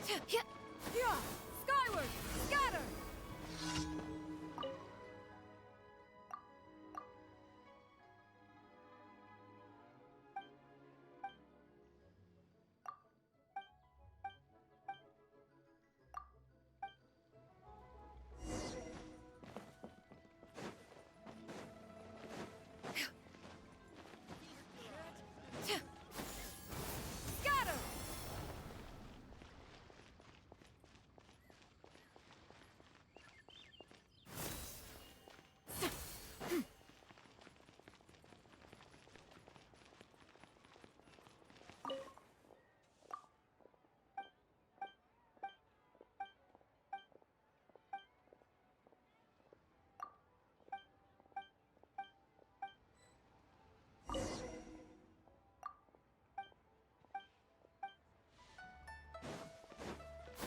Yeah! Skyward! Scatter! Scatter!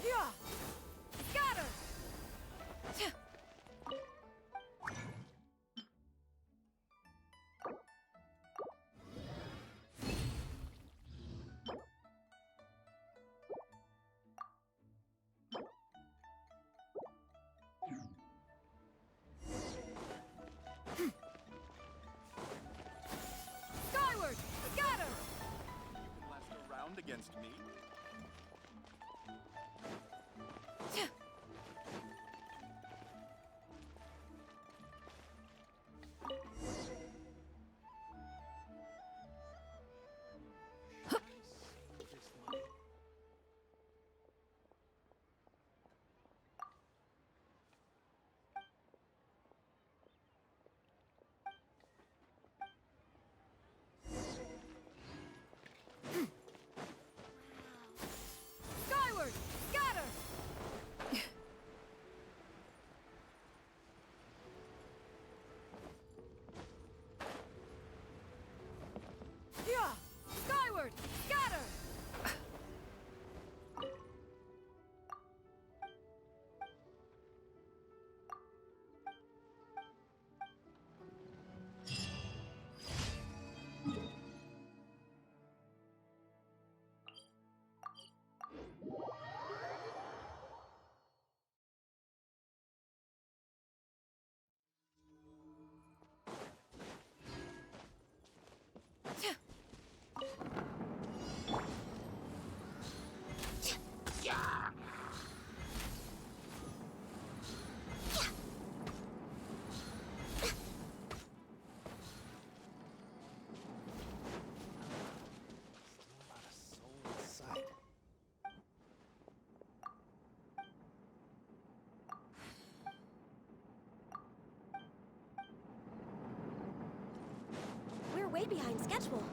Yeah! Scatter! Skyward! Scatter! You can last a round against me. Skyward! Scatter! Yeah! Skyward! Scatter! We're way behind schedule.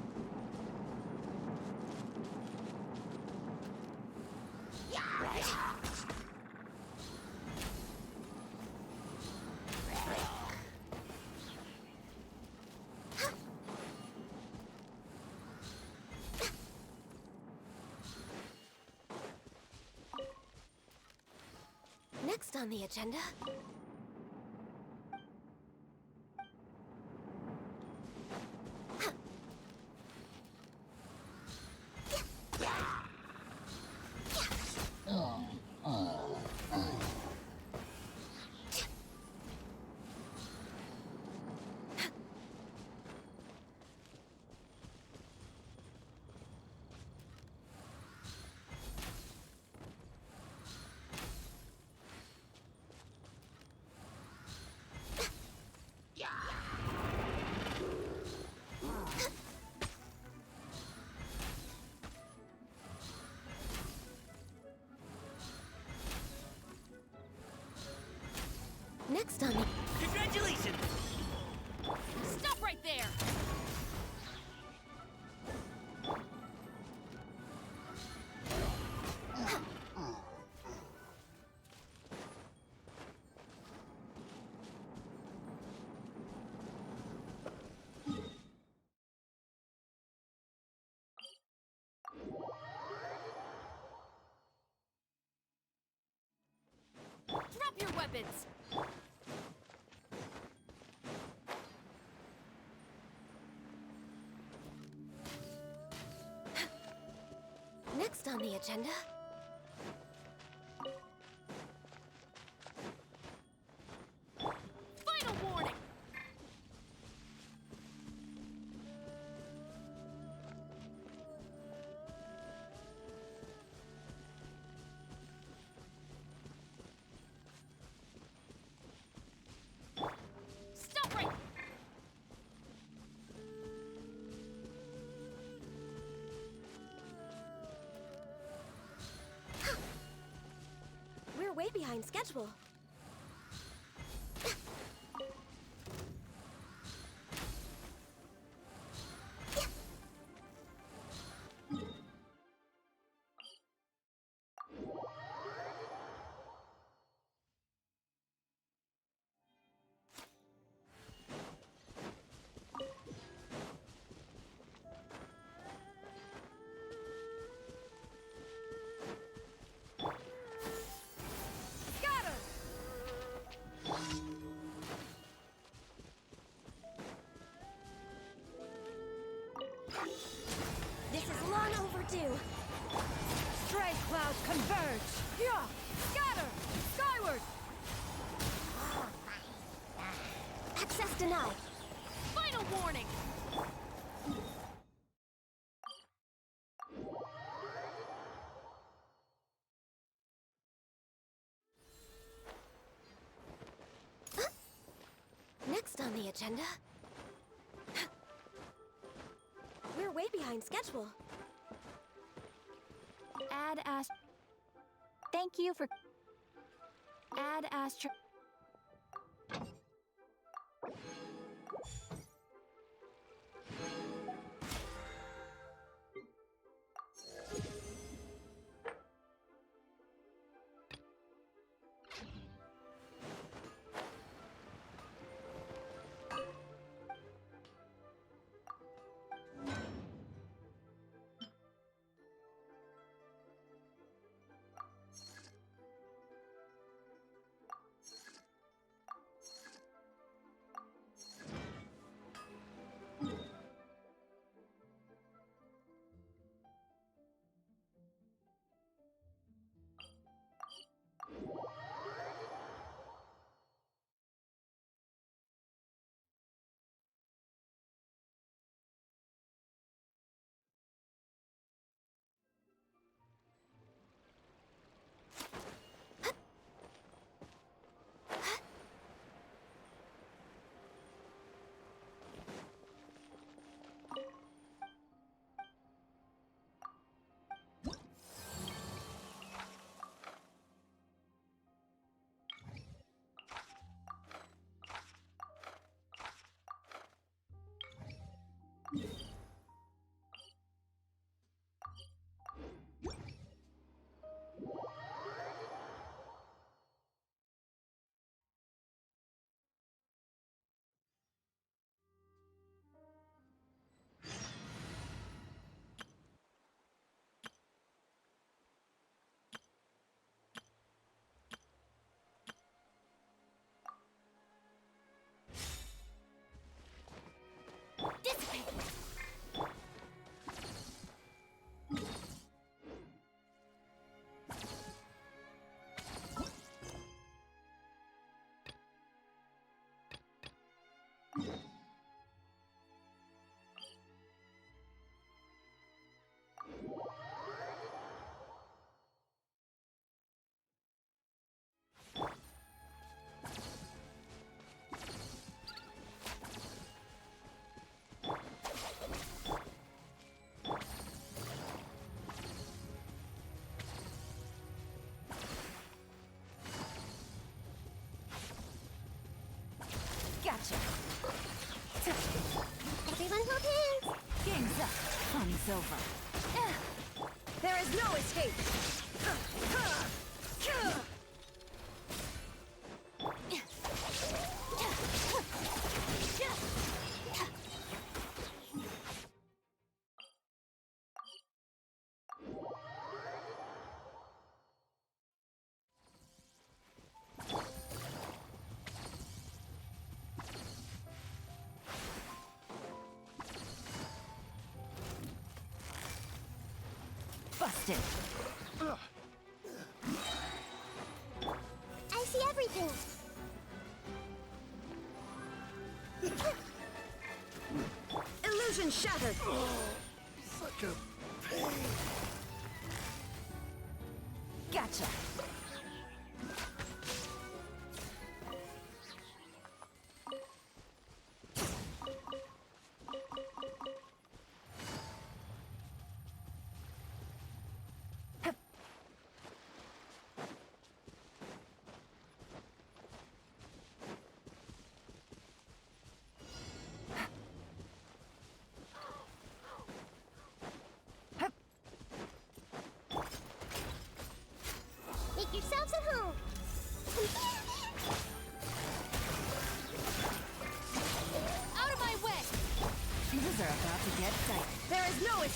Next on the agenda. Next on the... Congratulations! Stop right there! Drop your weapons! Next on the agenda. behind schedule. Scatter! This is long overdue. Stray clouds converge! Yeah! Scatter! Skyward! Access denied. Final warning! Next on the agenda. We're way behind schedule. Add Thank you for... Add Astro... Dissipate. Gotcha! Everyone hold hands. Game's up. Fun's over. There is no escape! Busted! I see everything. Illusion shattered! Such a pain. Gotcha!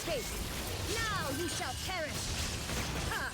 escape. Now you shall perish. Ha!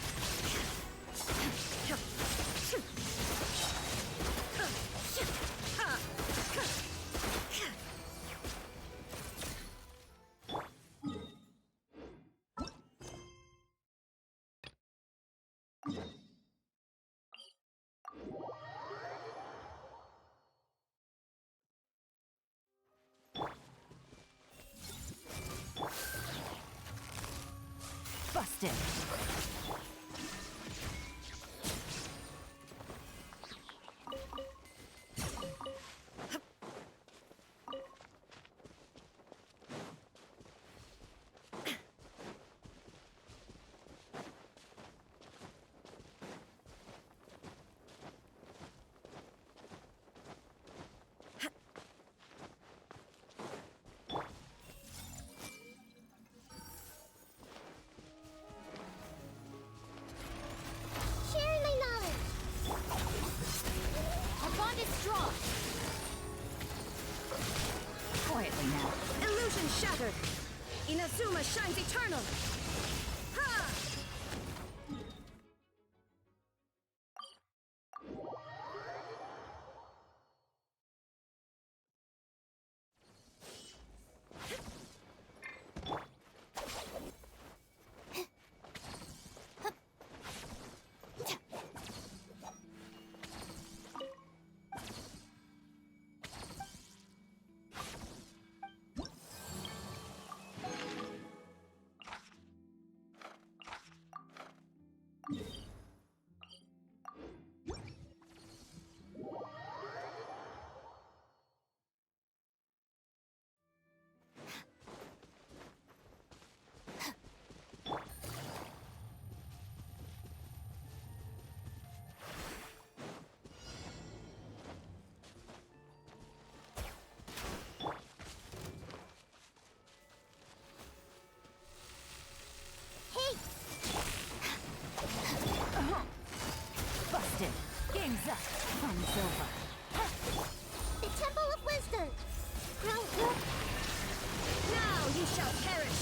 Busted. Sharing my knowledge. Our bond is strong. Quietly now. Illusion shattered. Inazuma shines eternal. Ha! Hey, Busted. Game's up. Fun's over. the Temple of Wisdom. Now you shall perish.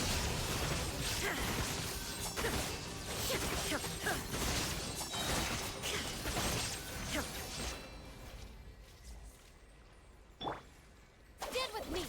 Stand with me.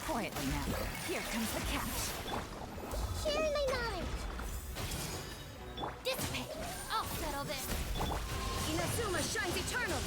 Quietly now. Here comes the catch. Sharing my knowledge. Dissipate. I'll settle this. Inazuma shines eternal.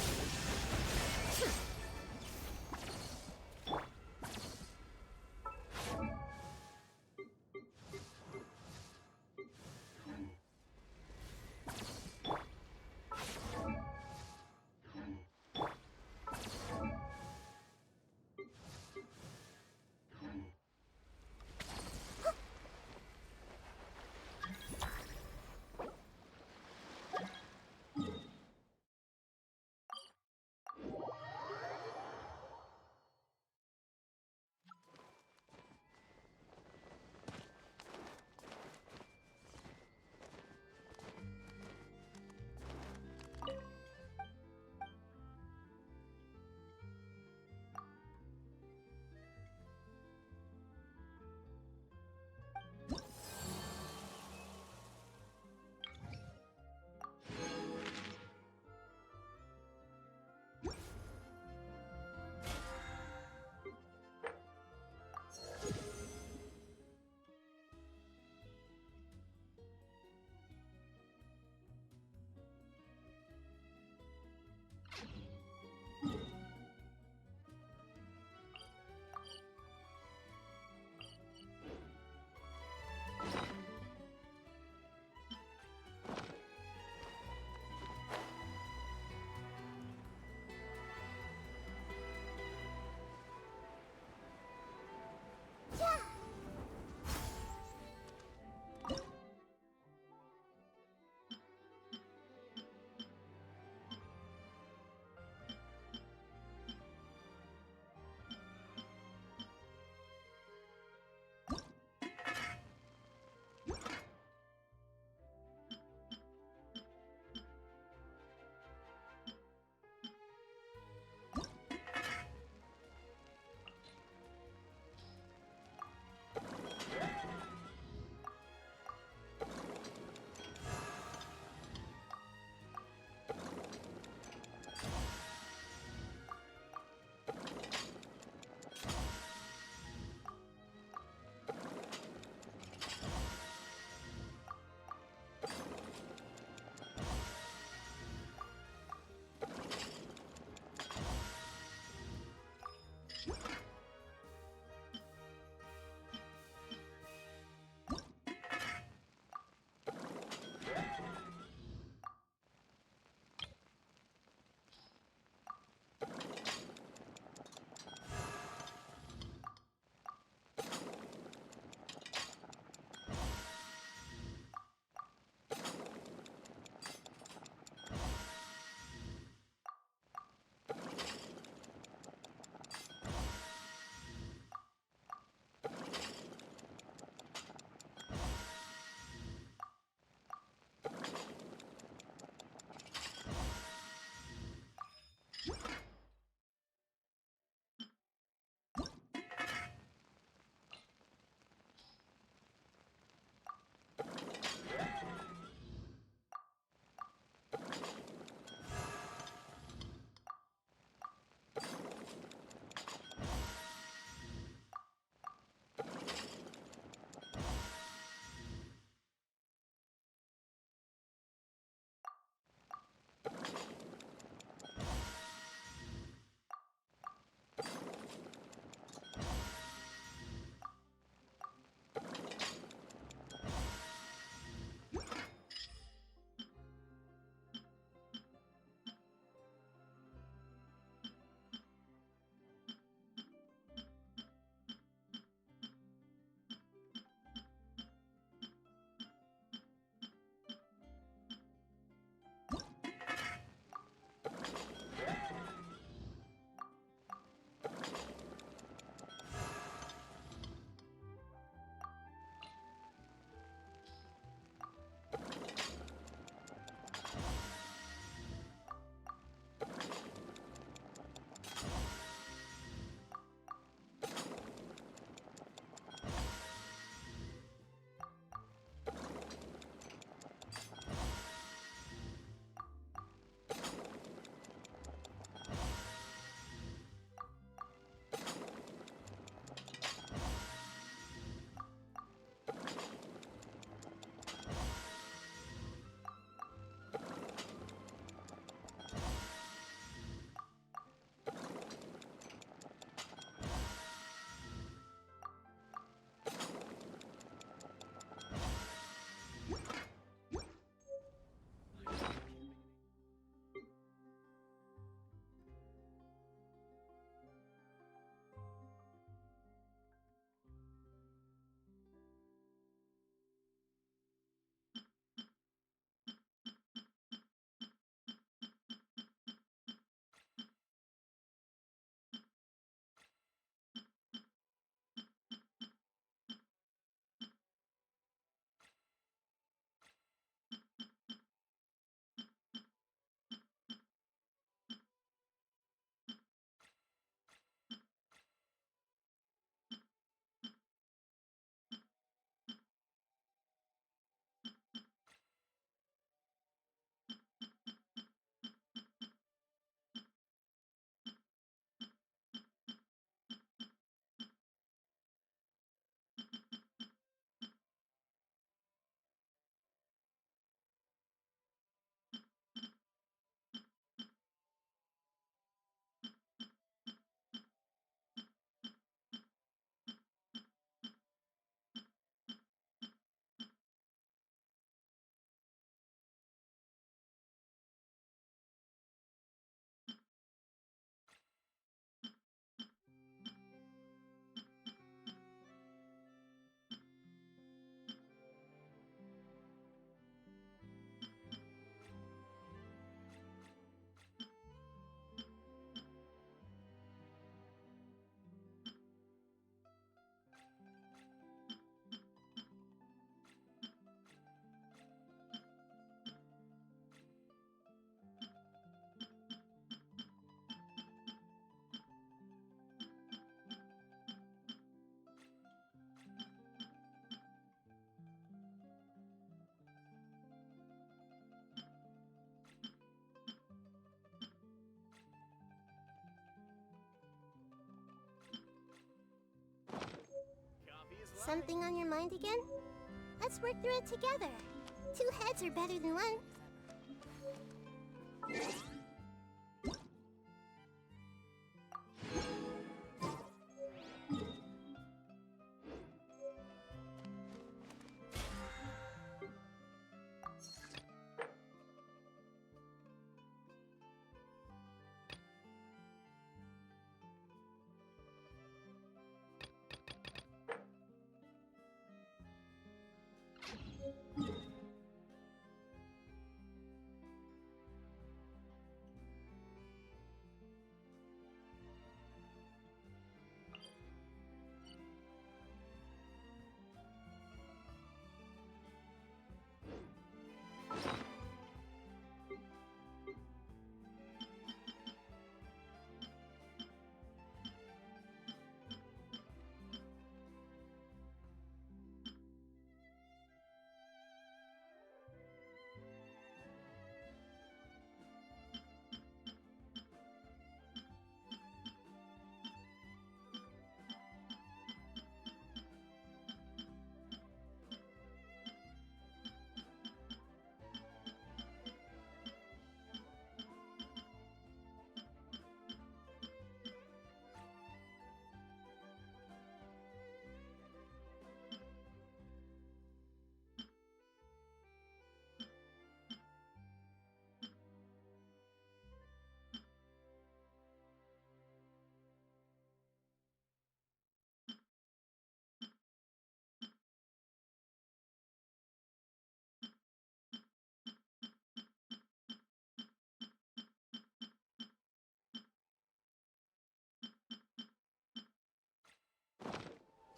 Something on your mind again? Let's work through it together. Two heads are better than one.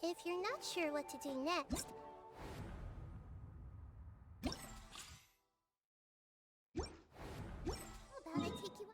If you're not sure what to do next, how about I take you on a walk?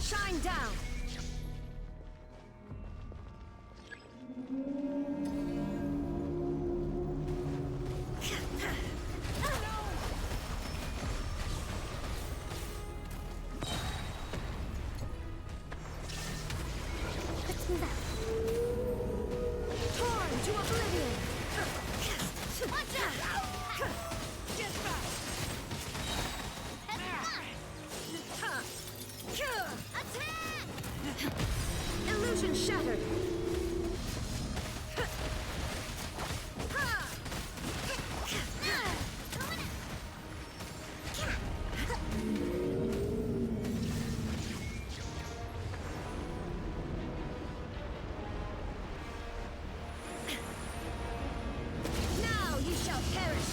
Shine down! Let's move out. Torn to oblivion! Watch out! Get back! Attack! Illusion shattered! Now you shall perish!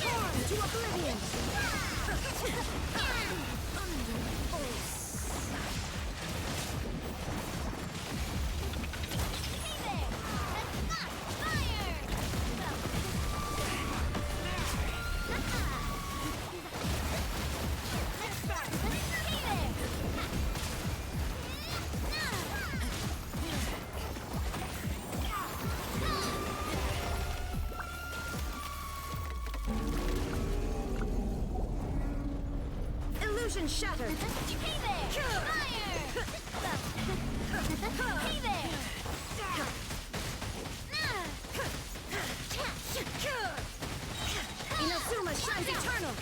Torn to oblivion! Illusion shattered! Hey there! Fire! Hey there! Inazuma shines eternal!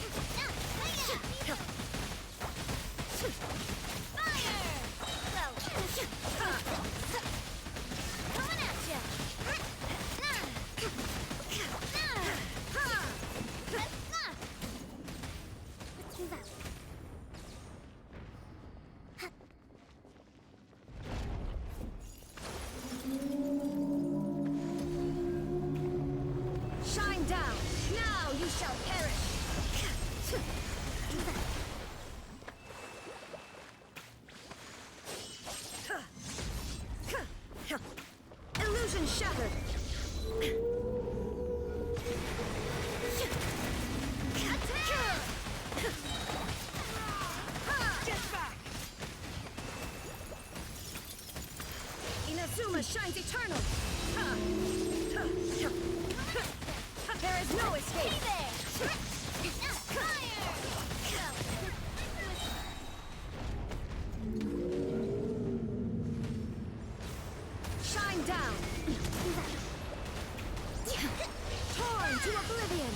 Coming at ya! Let's move out. Shine down! Now you shall perish! Illusion shattered! Get back! Inazuma shines eternal! There is no escape! Hey there! Fire! Shine down! Torn to oblivion!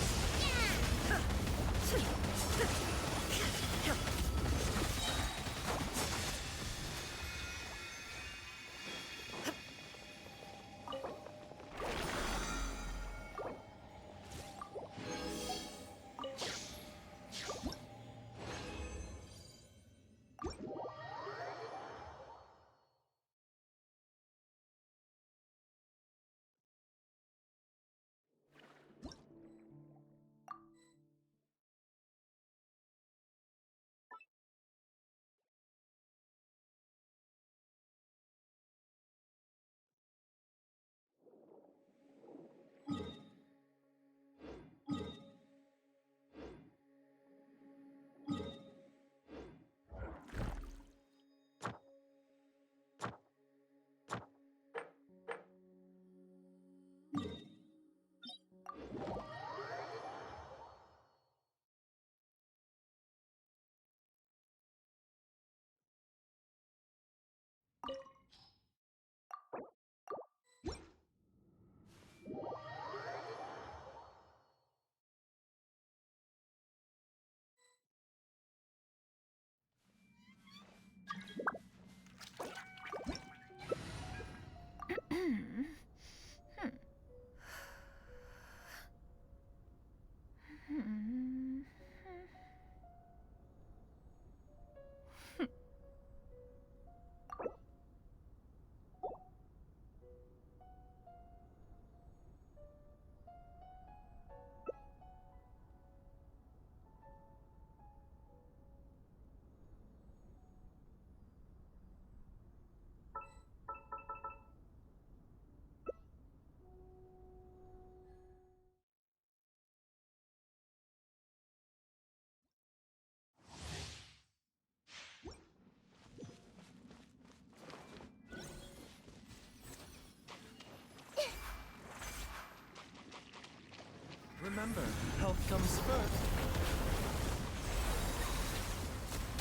Remember, health comes first.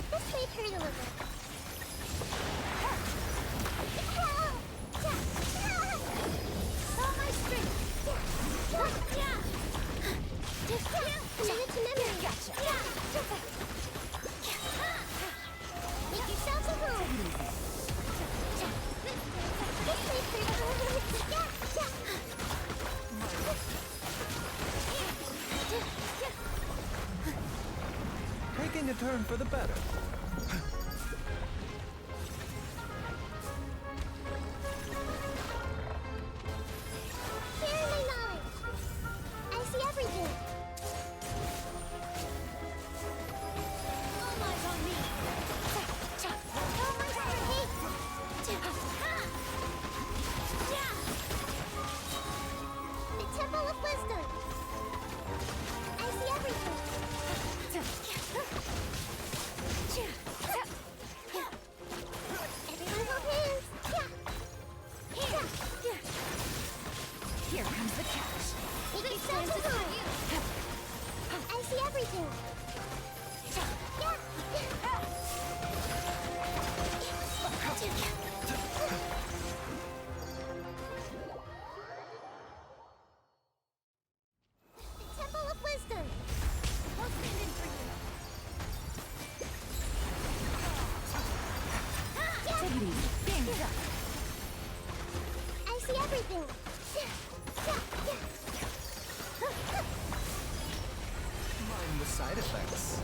This may hurt a little. All my strength. Commit it to memory. Gotcha. Make yourselves at home. This may hurt a little. Taking a turn for the better. Share my knowledge. I see It's sensible! I see everything! The Temple of Wisdom! I'll stand in for you! Take it easy. Game's up. I see everything! Mind the side effects.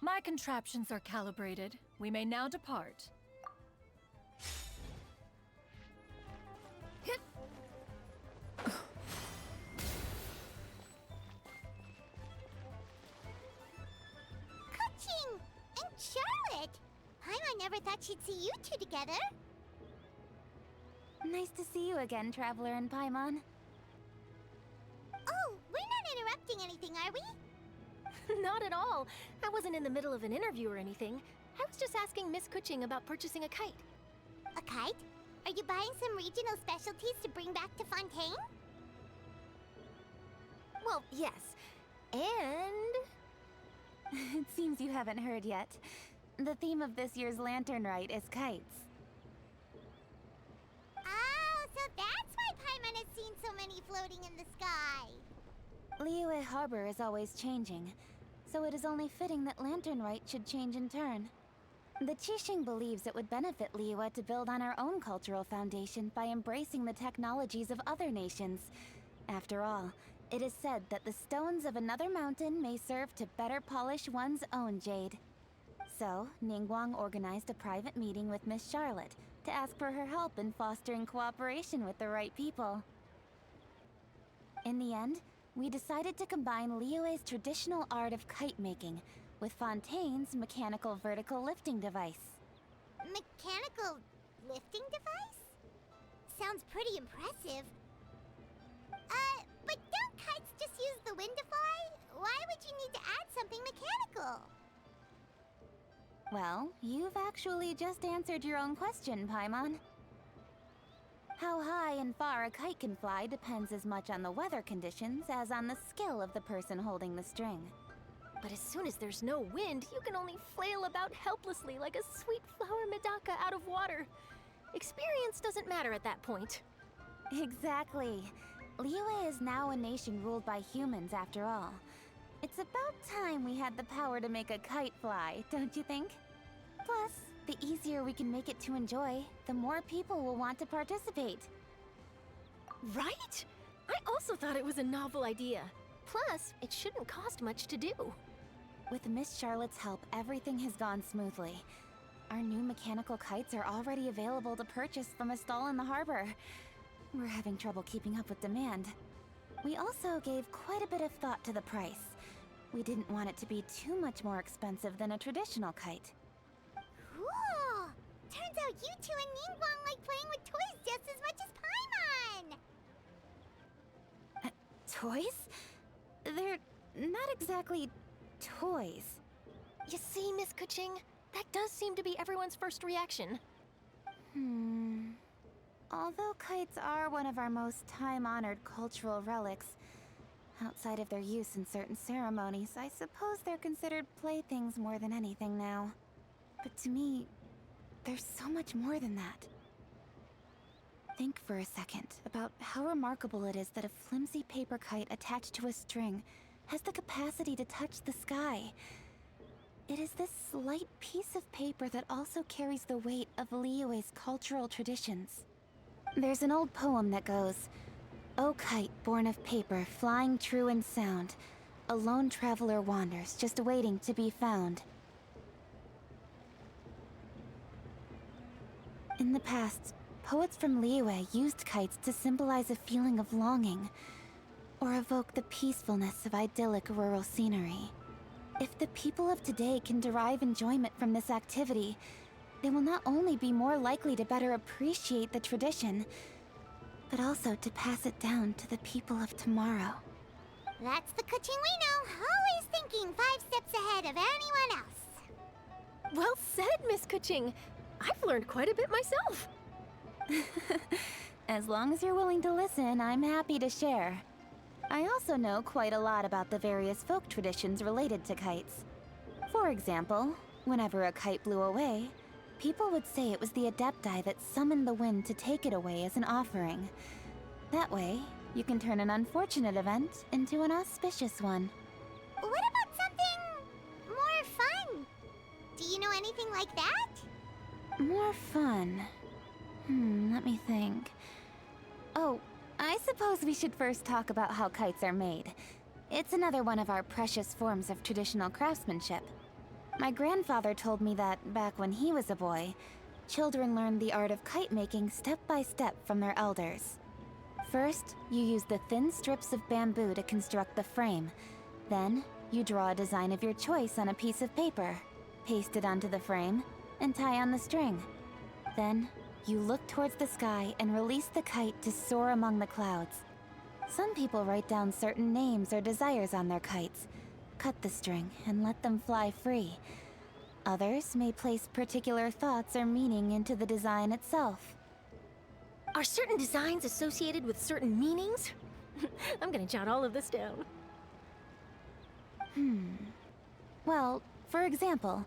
My contraptions are calibrated. We may now depart. Coaching! And Charlotte! Paimon never thought she'd see you two together. Nice to see you again, Traveler and Paimon. Oh, we're not interrupting anything, are we? Not at all. I wasn't in the middle of an interview or anything. I was just asking Miss Kuching about purchasing a kite. A kite? Are you buying some regional specialties to bring back to Fontaine? Well, yes. And... It seems you haven't heard yet. The theme of this year's Lantern Rite is kites. Oh, so that's why Paimon has seen so many floating in the sky. Liyue Harbor is always changing, so it is only fitting that Lantern Rite should change in turn. The Qixing believes it would benefit Liyue to build on our own cultural foundation by embracing the technologies of other nations. After all, it is said that the stones of another mountain may serve to better polish one's own jade. So, Ningguang organized a private meeting with Miss Charlotte to ask for her help in fostering cooperation with the right people. In the end, we decided to combine Liyue's traditional art of kite making with Fontaine's mechanical vertical lifting device. Mechanical lifting device? Sounds pretty impressive. But don't kites just use the wind to fly? Why would you need to add something mechanical? Well, you've actually just answered your own question, Paimon. How high and far a kite can fly depends as much on the weather conditions as on the skill of the person holding the string. But as soon as there's no wind, you can only flail about helplessly like a sweet flower medaka out of water. Experience doesn't matter at that point. Exactly. Liyue is now a nation ruled by humans, after all. It's about time we had the power to make a kite fly, don't you think? Plus, the easier we can make it to enjoy, the more people will want to participate. Right? I also thought it was a novel idea. Plus, it shouldn't cost much to do. With Miss Charlotte's help, everything has gone smoothly. Our new mechanical kites are already available to purchase from a stall in the harbor. We're having trouble keeping up with demand. We also gave quite a bit of thought to the price. We didn't want it to be too much more expensive than a traditional kite. Cool! Turns out you two and Ningguang like playing with toys just as much as Paimon! Toys? They're not exactly toys. You see, Miss Kuching? That does seem to be everyone's first reaction. Although kites are one of our most time-honored cultural relics, outside of their use in certain ceremonies, I suppose they're considered playthings more than anything now. But to me, there's so much more than that. Think for a second about how remarkable it is that a flimsy paper kite attached to a string has the capacity to touch the sky. It is this slight piece of paper that also carries the weight of Liyue's cultural traditions. There's an old poem that goes, "O kite born of paper, flying true in sound, a lone traveler wanders, just waiting to be found." In the past, poets from Liyue used kites to symbolize a feeling of longing, or evoke the peacefulness of idyllic rural scenery. If the people of today can derive enjoyment from this activity, they will not only be more likely to better appreciate the tradition, but also to pass it down to the people of tomorrow. That's the Kuching we know, always thinking 5 steps ahead of anyone else. Well said, Miss Kuching. I've learned quite a bit myself. As long as you're willing to listen, I'm happy to share. I also know quite a lot about the various folk traditions related to kites. For example, whenever a kite blew away, people would say it was the Adepti that summoned the wind to take it away as an offering. That way, you can turn an unfortunate event into an auspicious one. What about something more fun? Do you know anything like that? More fun. Let me think. Oh, I suppose we should first talk about how kites are made. It's another one of our precious forms of traditional craftsmanship. My grandfather told me that, back when he was a boy, children learned the art of kite making step by step from their elders. First, you use the thin strips of bamboo to construct the frame. Then, you draw a design of your choice on a piece of paper, paste it onto the frame, and tie on the string. Then, you look towards the sky and release the kite to soar among the clouds. Some people write down certain names or desires on their kites, cut the string, and let them fly free. Others may place particular thoughts or meaning into the design itself. Are certain designs associated with certain meanings? I'm gonna jot all of this down. Well, for example,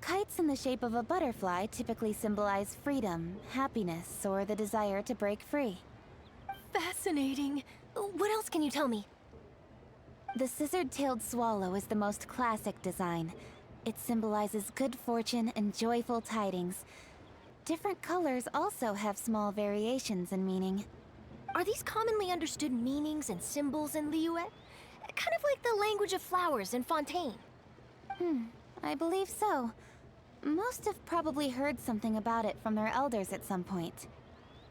kites in the shape of a butterfly typically symbolize freedom, happiness, or the desire to break free. Fascinating. What else can you tell me? The scissored-tailed swallow is the most classic design. It symbolizes good fortune and joyful tidings. Different colors also have small variations in meaning. Are these commonly understood meanings and symbols in Liyue? Kind of like the language of flowers in Fontaine. I believe so. Most have probably heard something about it from their elders at some point.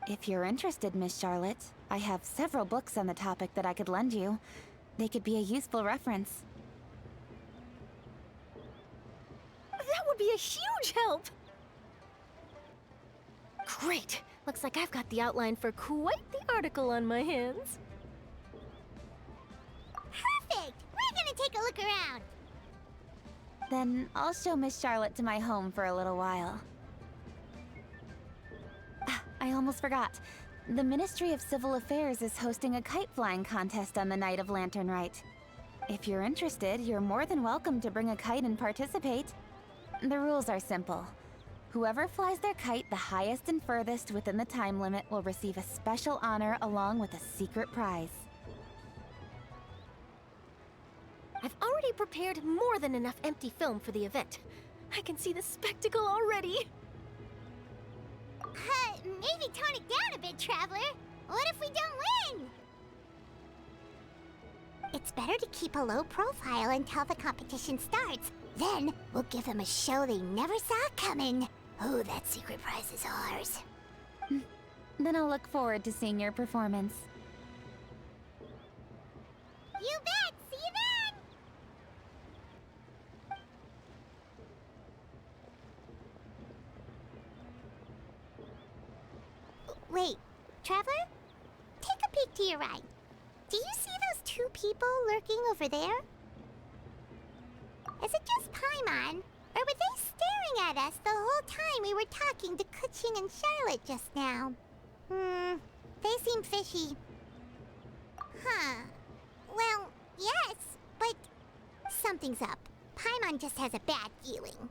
If you're interested, Miss Charlotte, I have several books on the topic that I could lend you. They could be a useful reference. That would be a huge help! Great! Looks like I've got the outline for quite the article on my hands. Perfect! We're gonna take a look around. Then I'll show Miss Charlotte to my home for a little while. I almost forgot. The Ministry of Civil Affairs is hosting a kite flying contest on the night of Lantern Rite. If you're interested, you're more than welcome to bring a kite and participate. The rules are simple. Whoever flies their kite the highest and furthest within the time limit will receive a special honor along with a secret prize. I've already prepared more than enough empty film for the event. I can see the spectacle already. Maybe tone it down a bit, Traveler. What if we don't win? It's better to keep a low profile until the competition starts. Then we'll give them a show they never saw coming. Oh, that secret prize is ours. Then I'll look forward to seeing your performance. You bet! See you then! Wait, Traveler? Take a peek to your right. Do you see those two people lurking over there? Is it just Paimon? Or were they staring at us the whole time we were talking to Kuching and Charlotte just now? They seem fishy. Huh. Well, yes, but something's up. Paimon just has a bad feeling.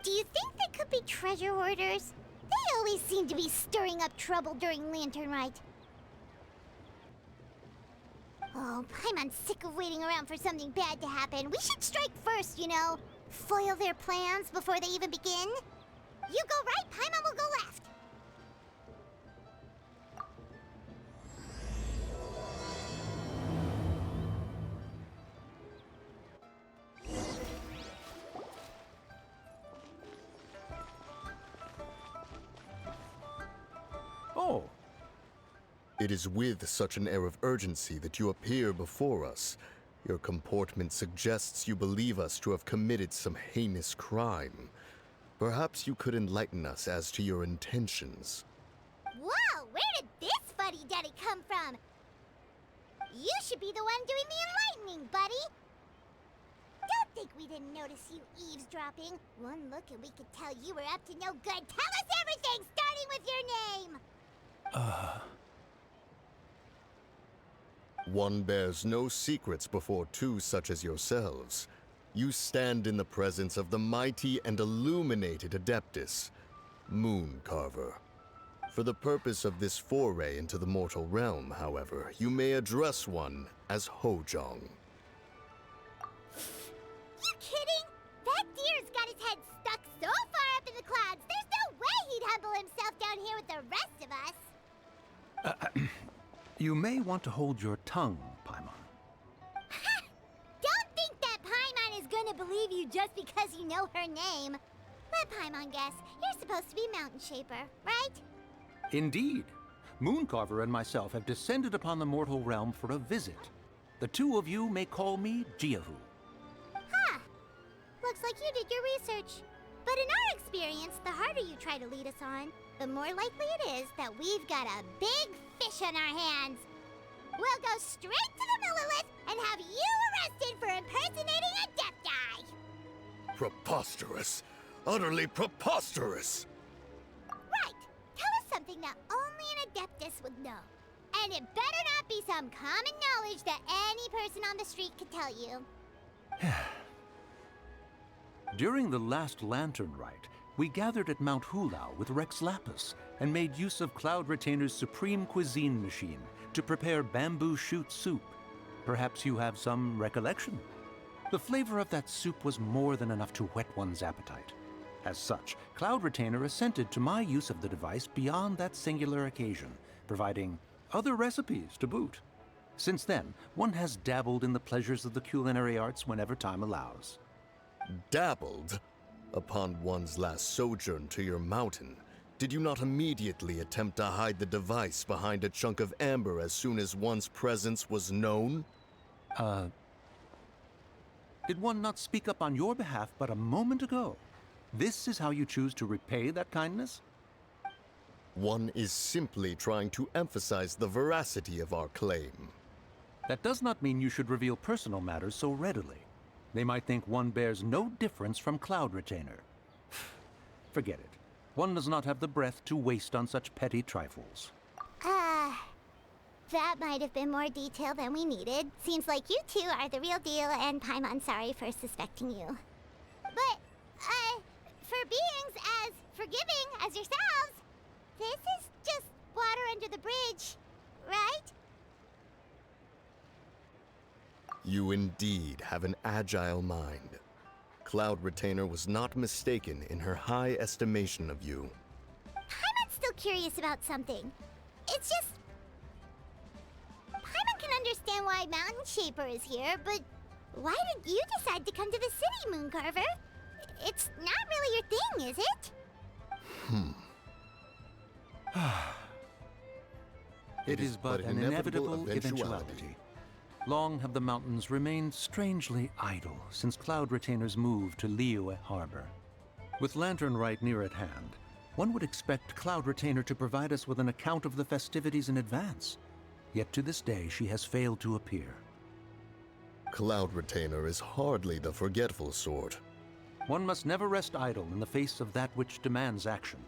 Do you think they could be treasure hoarders? They always seem to be stirring up trouble during Lantern Rite. Oh, Paimon's sick of waiting around for something bad to happen. We should strike first, you know. Foil their plans before they even begin. You go right, Paimon will go left. Oh, It is with such an air of urgency that you appear before us. Your comportment suggests you believe us to have committed some heinous crime. Perhaps you could enlighten us as to your intentions. Whoa, where did this fuddy-duddy come from? You should be the one doing the enlightening, buddy. Don't think we didn't notice you eavesdropping. One look and we could tell you were up to no good. Tell us everything, starting with your name. One bears no secrets before two such as yourselves. You stand in the presence of the mighty and illuminated Adeptus, Moon Carver. For the purpose of this foray into the mortal realm, however, you may address one as Hojong. You kidding? That deer's got his head stuck so far up in the clouds, there's no way he'd humble himself down here with the rest of us. You may want to hold your tongue, Paimon. Don't think that Paimon is gonna believe you just because you know her name. Let Paimon guess. You're supposed to be Mountain Shaper, right? Indeed. Mooncarver and myself have descended upon the mortal realm for a visit. The two of you may call me Jiahu. Huh. Looks like you did your research. But in our experience, the harder you try to lead us on, the more likely it is that we've got a big fish on our hands. We'll go straight to the Millilith and have you arrested for impersonating a Death-Eye. Preposterous! Utterly preposterous! Right. Tell us something that only an Adeptus would know. And it better not be some common knowledge that any person on the street could tell you. During the last Lantern Rite, we gathered at Mount Hulao with Rex Lapis and made use of Cloud Retainer's supreme cuisine machine to prepare bamboo shoot soup. Perhaps you have some recollection? The flavor of that soup was more than enough to whet one's appetite. As such, Cloud Retainer assented to my use of the device beyond that singular occasion, providing other recipes to boot. Since then, one has dabbled in the pleasures of the culinary arts whenever time allows. Dabbled? Upon one's last sojourn to your mountain, did you not immediately attempt to hide the device behind a chunk of amber as soon as one's presence was known? Did one not speak up on your behalf but a moment ago? This is how you choose to repay that kindness? One is simply trying to emphasize the veracity of our claim. That does not mean you should reveal personal matters so readily. They might think one bears no difference from Cloud Retainer. Forget it. One does not have the breath to waste on such petty trifles. That might have been more detail than we needed. Seems like you two are the real deal, and Paimon's sorry for suspecting you. But, for beings as forgiving as yourselves. This is just water under the bridge, right? You indeed have an agile mind. Cloud Retainer was not mistaken in her high estimation of you. Paimon's still curious about something. It's just... Paimon can understand why Mountain Shaper is here, but why did you decide to come to the city, Mooncarver? It's not really your thing, is it? It is but an inevitable eventuality. Long have the mountains remained strangely idle since Cloud Retainer's move to Liyue Harbor. With Lantern Rite near at hand, one would expect Cloud Retainer to provide us with an account of the festivities in advance. Yet to this day, she has failed to appear. Cloud Retainer is hardly the forgetful sort. One must never rest idle in the face of that which demands action.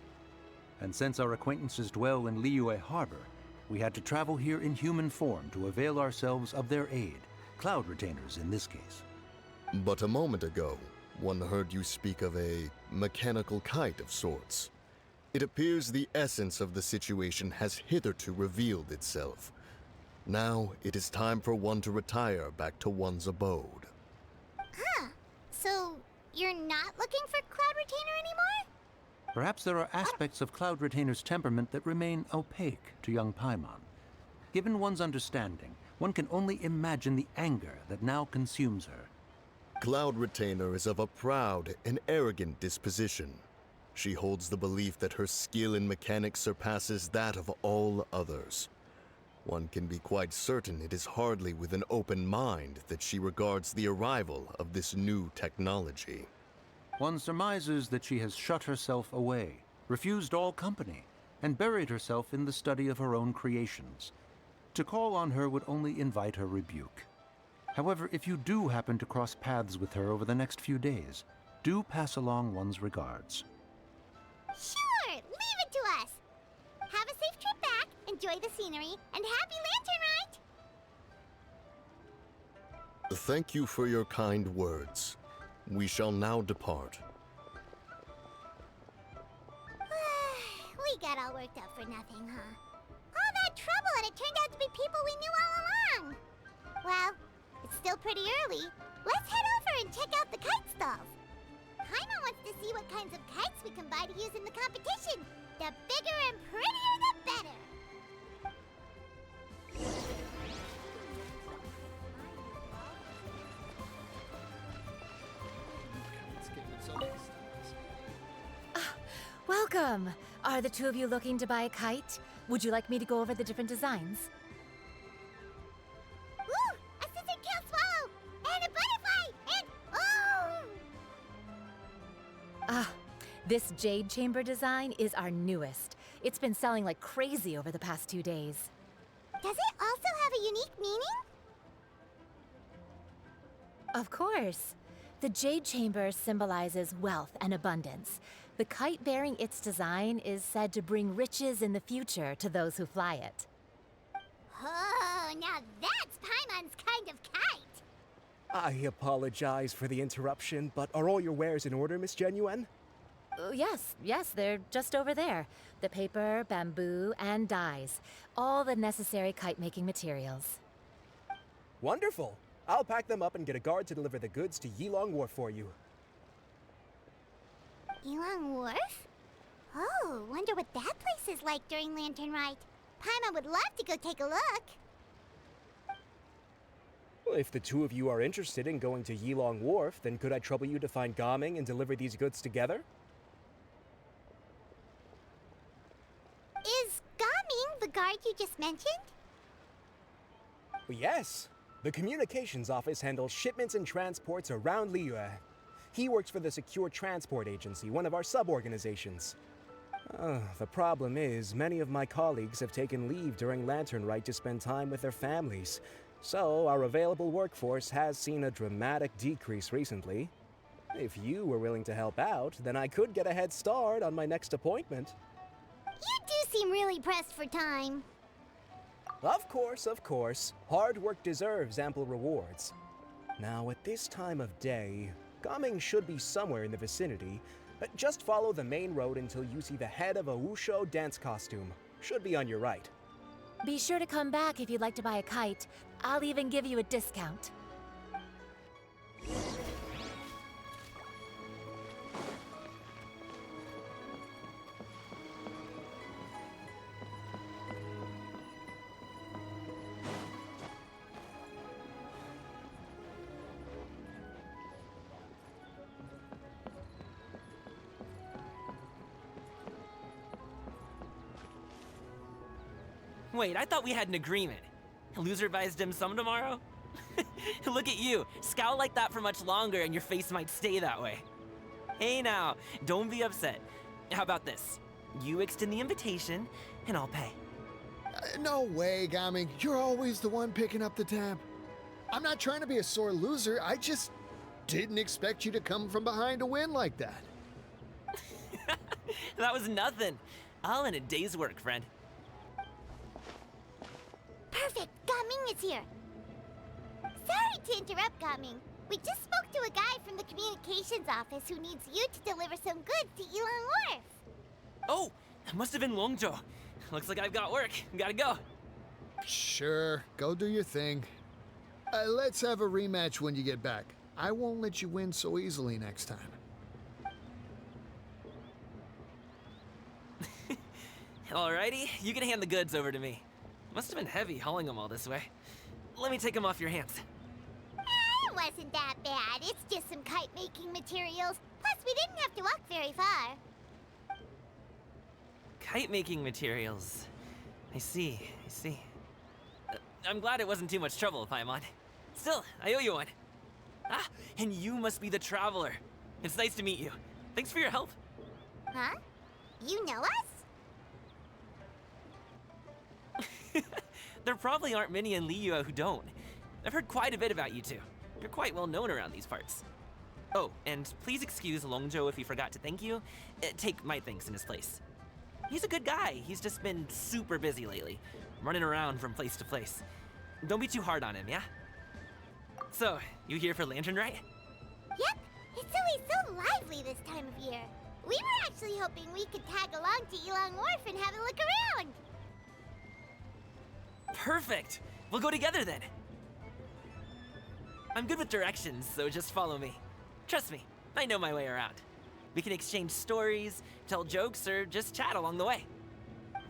And since our acquaintances dwell in Liyue Harbor, we had to travel here in human form to avail ourselves of their aid, Cloud Retainers in this case. But a moment ago, one heard you speak of a mechanical kite of sorts. It appears the essence of the situation has hitherto revealed itself. Now it is time for one to retire back to one's abode. So, you're not looking for Cloud Retainer anymore? Perhaps there are aspects of Cloud Retainer's temperament that remain opaque to young Paimon. Given one's understanding, one can only imagine the anger that now consumes her. Cloud Retainer is of a proud and arrogant disposition. She holds the belief that her skill in mechanics surpasses that of all others. One can be quite certain it is hardly with an open mind that she regards the arrival of this new technology. One surmises that she has shut herself away, refused all company, and buried herself in the study of her own creations. To call on her would only invite her rebuke. However, if you do happen to cross paths with her over the next few days, do pass along one's regards. Sure, leave it to us. Have a safe trip back, enjoy the scenery, and happy Lantern Rite! Thank you for your kind words. We shall now depart. We got all worked up for nothing, huh? All that trouble and it turned out to be people we knew all along! Well, it's still pretty early. Let's head over and check out the kite stalls. Paimon wants to see what kinds of kites we can buy to use in the competition. The bigger and prettier, the better! Welcome! Are the two of you looking to buy a kite? Would you like me to go over the different designs? Ooh! A scissor-kill swallow! And a butterfly! And... oh! This jade chamber design is our newest. It's been selling like crazy over the past 2 days. Does it also have a unique meaning? Of course. The jade chamber symbolizes wealth and abundance. The kite bearing its design is said to bring riches in the future to those who fly it. Oh, now that's Paimon's kind of kite! I apologize for the interruption, but are all your wares in order, Miss Genuine? Yes, they're just over there. The paper, bamboo, and dyes. All the necessary kite-making materials. Wonderful! I'll pack them up and get a guard to deliver the goods to Yilong Wharf for you. Yilong Wharf? Oh, wonder what that place is like during Lantern Rite. Paimon would love to go take a look. Well, if the two of you are interested in going to Yilong Wharf, then could I trouble you to find Gaming and deliver these goods together? Is Gaming the guard you just mentioned? Well, yes. The communications office handles shipments and transports around Liyue. He works for the Secure Transport Agency, one of our sub-organizations. The problem is, many of my colleagues have taken leave during Lantern Rite to spend time with their families, so our available workforce has seen a dramatic decrease recently. If you were willing to help out, then I could get a head start on my next appointment. You do seem really pressed for time. Of course. Hard work deserves ample rewards. Now, at this time of day, Gaming should be somewhere in the vicinity, Just follow the main road until you see the head of a Wushu dance costume. Should be on your right. Be sure to come back if you'd like to buy a kite. I'll even give you a discount. Wait, I thought we had an agreement. Loser buys dim sum tomorrow? Look at you. Scowl like that for much longer and your face might stay that way. Hey now, don't be upset. How about this? You extend the invitation, and I'll pay. No way, Gaming. You're always the one picking up the tab. I'm not trying to be a sore loser. I just didn't expect you to come from behind to win like that. That was nothing. All in a day's work, friend. Perfect! Gaming is here! Sorry to interrupt, Gaming. We just spoke to a guy from the communications office who needs you to deliver some goods to Yulong Wharf. Oh, that must have been Longzhou. Looks like I've got work. Gotta go. Sure, go do your thing. Let's have a rematch when you get back. I won't let you win so easily next time. Alrighty, you can hand the goods over to me. Must have been heavy hauling them all this way. Let me take them off your hands. It wasn't that bad. It's just some kite-making materials. Plus, we didn't have to walk very far. Kite-making materials. I see. I'm glad it wasn't too much trouble, Paimon. Still, I owe you one. Ah, and you must be the traveler. It's nice to meet you. Thanks for your help. Huh? You know us? There probably aren't many in Liyue who don't. I've heard quite a bit about you two. You're quite well known around these parts. Oh, and please excuse Longzhou if he forgot to thank you. Take my thanks in his place. He's a good guy. He's just been super busy lately, running around from place to place. Don't be too hard on him, yeah? So, you here for Lantern Rite? Yep. It's always so lively this time of year. We were actually hoping we could tag along to Yulong Wharf and have a look around. Perfect! We'll go together then. I'm good with directions, so just follow me. Trust me, I know my way around. We can exchange stories, tell jokes, or just chat along the way.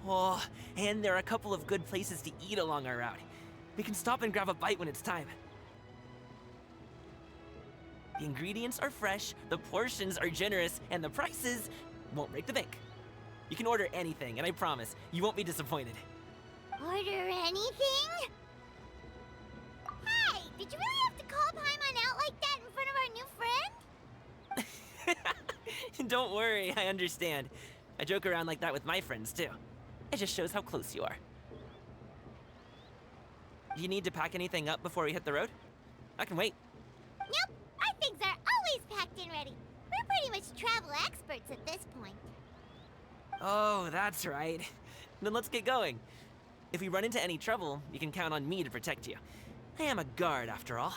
Oh, and there are a couple of good places to eat along our route. We can stop and grab a bite when it's time. The ingredients are fresh, the portions are generous, and the prices won't break the bank. You can order anything, and I promise, you won't be disappointed. Order anything? Hey, did you really have to call Paimon out like that in front of our new friend? Don't worry, I understand. I joke around like that with my friends, too. It just shows how close you are. Do you need to pack anything up before we hit the road? I can wait. Nope, our things are always packed and ready. We're pretty much travel experts at this point. Oh, that's right. Then let's get going. If we run into any trouble, you can count on me to protect you. I am a guard, after all.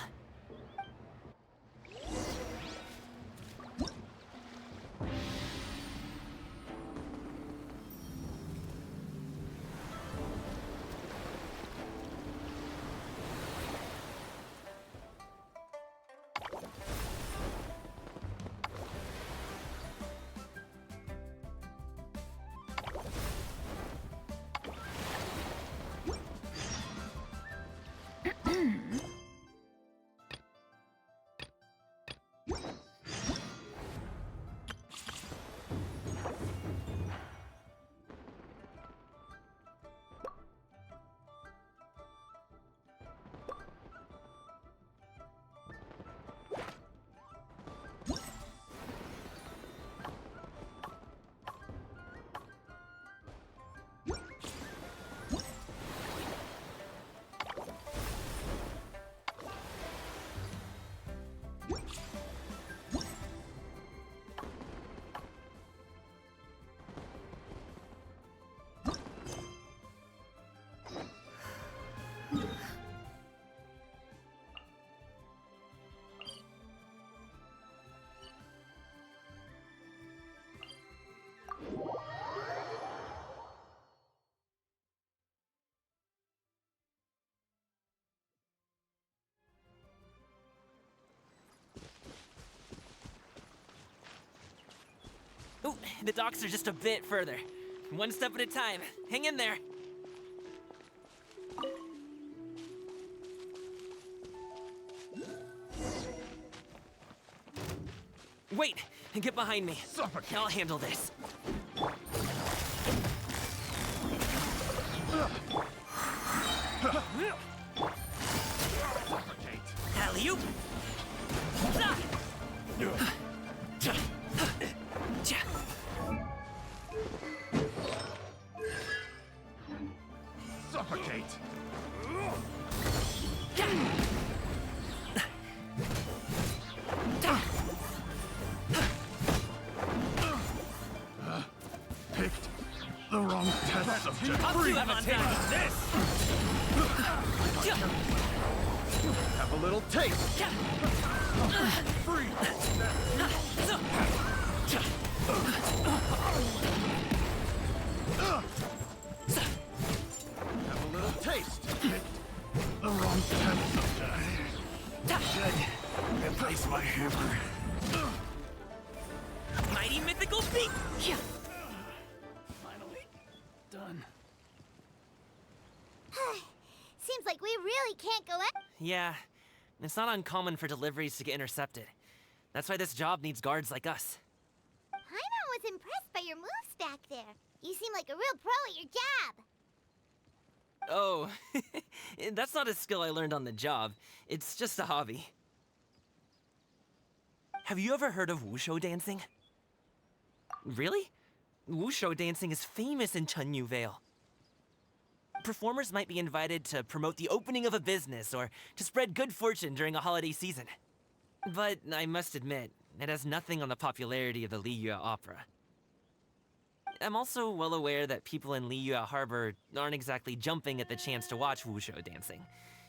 The docks are just a bit further. One step at a time. Hang in there. Wait! Get behind me. I'll handle this. Alley-oop! Suffocate! Picked the wrong test subject. I'll do this! Have a little taste. Free. Have a little taste. Picked the wrong test subject. Should replace my hammer. Mighty mythical beak! Finally done. Seems like we really can't go out. Yeah, it's not uncommon for deliveries to get intercepted. That's why this job needs guards like us. Paimon was impressed by your moves back there. You seem like a real pro at your job. Oh, that's not a skill I learned on the job. It's just a hobby. Have you ever heard of wushu dancing? Really? Wushu dancing is famous in Chunyu Vale. Performers might be invited to promote the opening of a business or to spread good fortune during a holiday season. But I must admit, it has nothing on the popularity of the Liyue Opera. I'm also well aware that people in Liyue Harbor aren't exactly jumping at the chance to watch wushu dancing.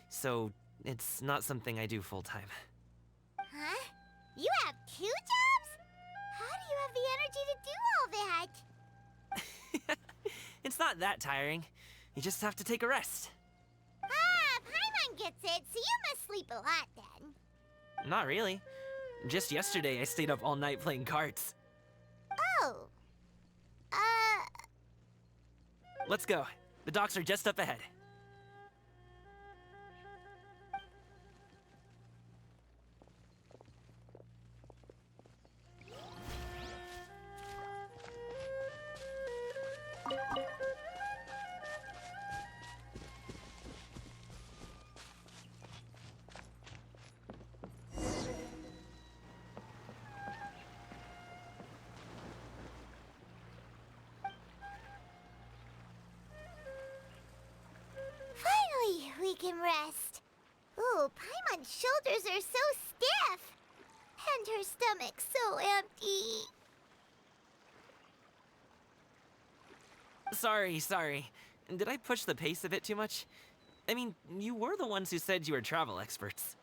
So, it's not something I do full-time. Huh? You have 2 jobs? How do you have the energy to do all that? It's not that tiring. You just have to take a rest. Ah, Paimon gets it, so you must sleep a lot then. Not really. Just yesterday, I stayed up all night playing cards. Oh. Let's go. The docks are just up ahead. Finally, we can rest. Ooh, Paimon's shoulders are so stiff. And her stomach so empty. Sorry. Did I push the pace a bit too much? I mean, you were the ones who said you were travel experts.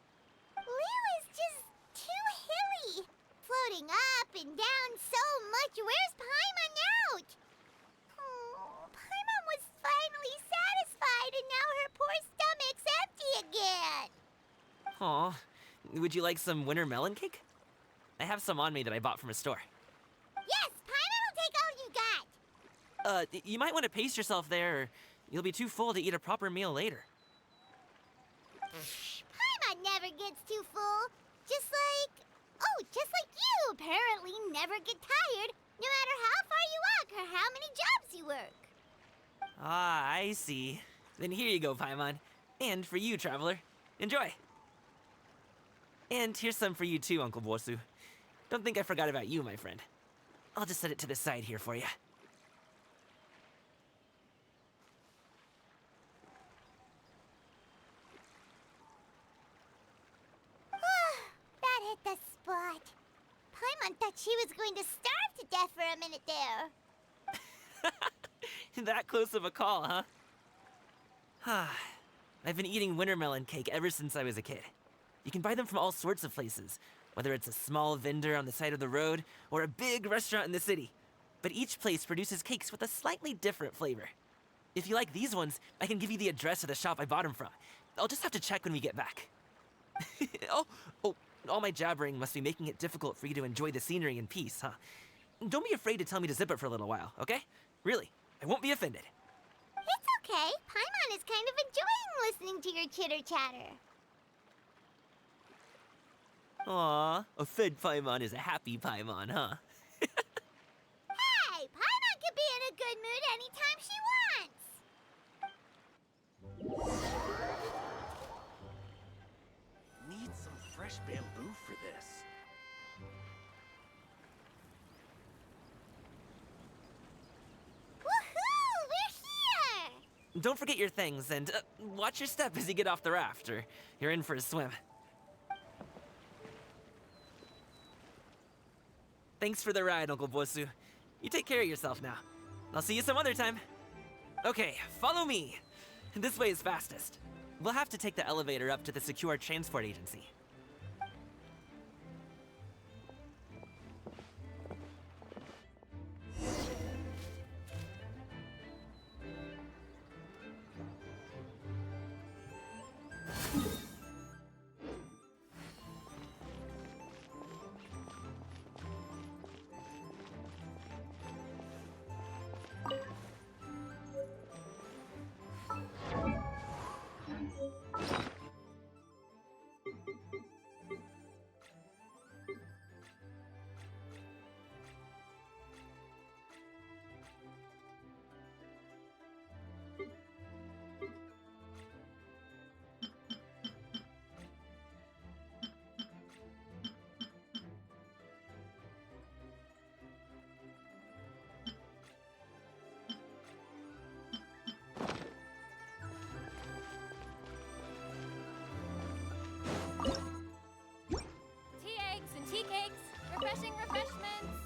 Liyue is just too hilly. Floating up and down so much. Where's Paimon out? Oh, Paimon was finally satisfied and now her poor stomach's empty again. Aw. Would you like some winter melon cake? I have some on me that I bought from a store. Yes, Paimon will take all you got. You might want to pace yourself there, or you'll be too full to eat a proper meal later. Paimon never gets too full. Just like you apparently never get tired, no matter how far you walk or how many jobs you work. Ah, I see. Then here you go, Paimon. And for you, traveler. Enjoy. And here's some for you too, Uncle Bosu. Don't think I forgot about you, my friend. I'll just set it to the side here for you. That hit the spot. Paimon thought she was going to starve to death for a minute there. That close of a call, huh? I've been eating winter melon cake ever since I was a kid. You can buy them from all sorts of places, whether it's a small vendor on the side of the road or a big restaurant in the city. But each place produces cakes with a slightly different flavor. If you like these ones, I can give you the address of the shop I bought them from. I'll just have to check when we get back. Oh, all my jabbering must be making it difficult for you to enjoy the scenery in peace, huh? don't be afraid to tell me to zip it for a little while, okay? Really, I won't be offended. It's okay. Paimon is kind of enjoying listening to your chitter-chatter. Aw, a fed Paimon is a happy Paimon, huh? Hey, Paimon can be in a good mood anytime she wants. Need some fresh bamboo for this. Woohoo! We're here! Don't forget your things, and watch your step as you get off the raft, or you're in for a swim. Thanks for the ride, Uncle Bosu. You take care of yourself now. I'll see you some other time. Okay, follow me. This way is fastest. We'll have to take the elevator up to the secure transport agency. Tea eggs and tea cakes, refreshing refreshments.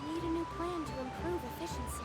Need a new plan to improve efficiency.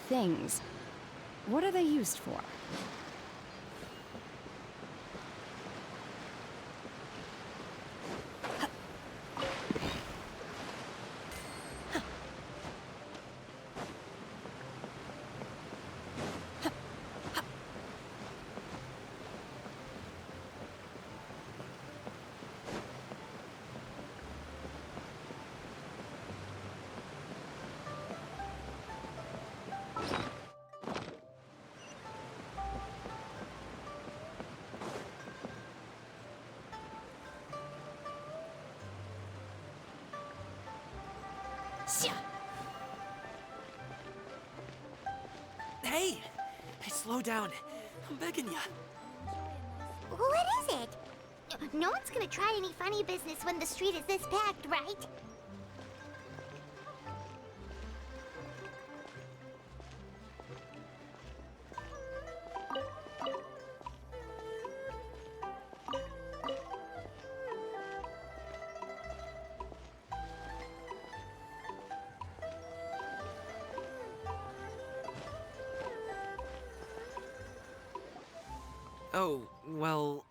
things. What are they used for? Hey! Slow down. I'm begging ya. What is it? No one's gonna try any funny business when the street is this packed, right? Oh, well...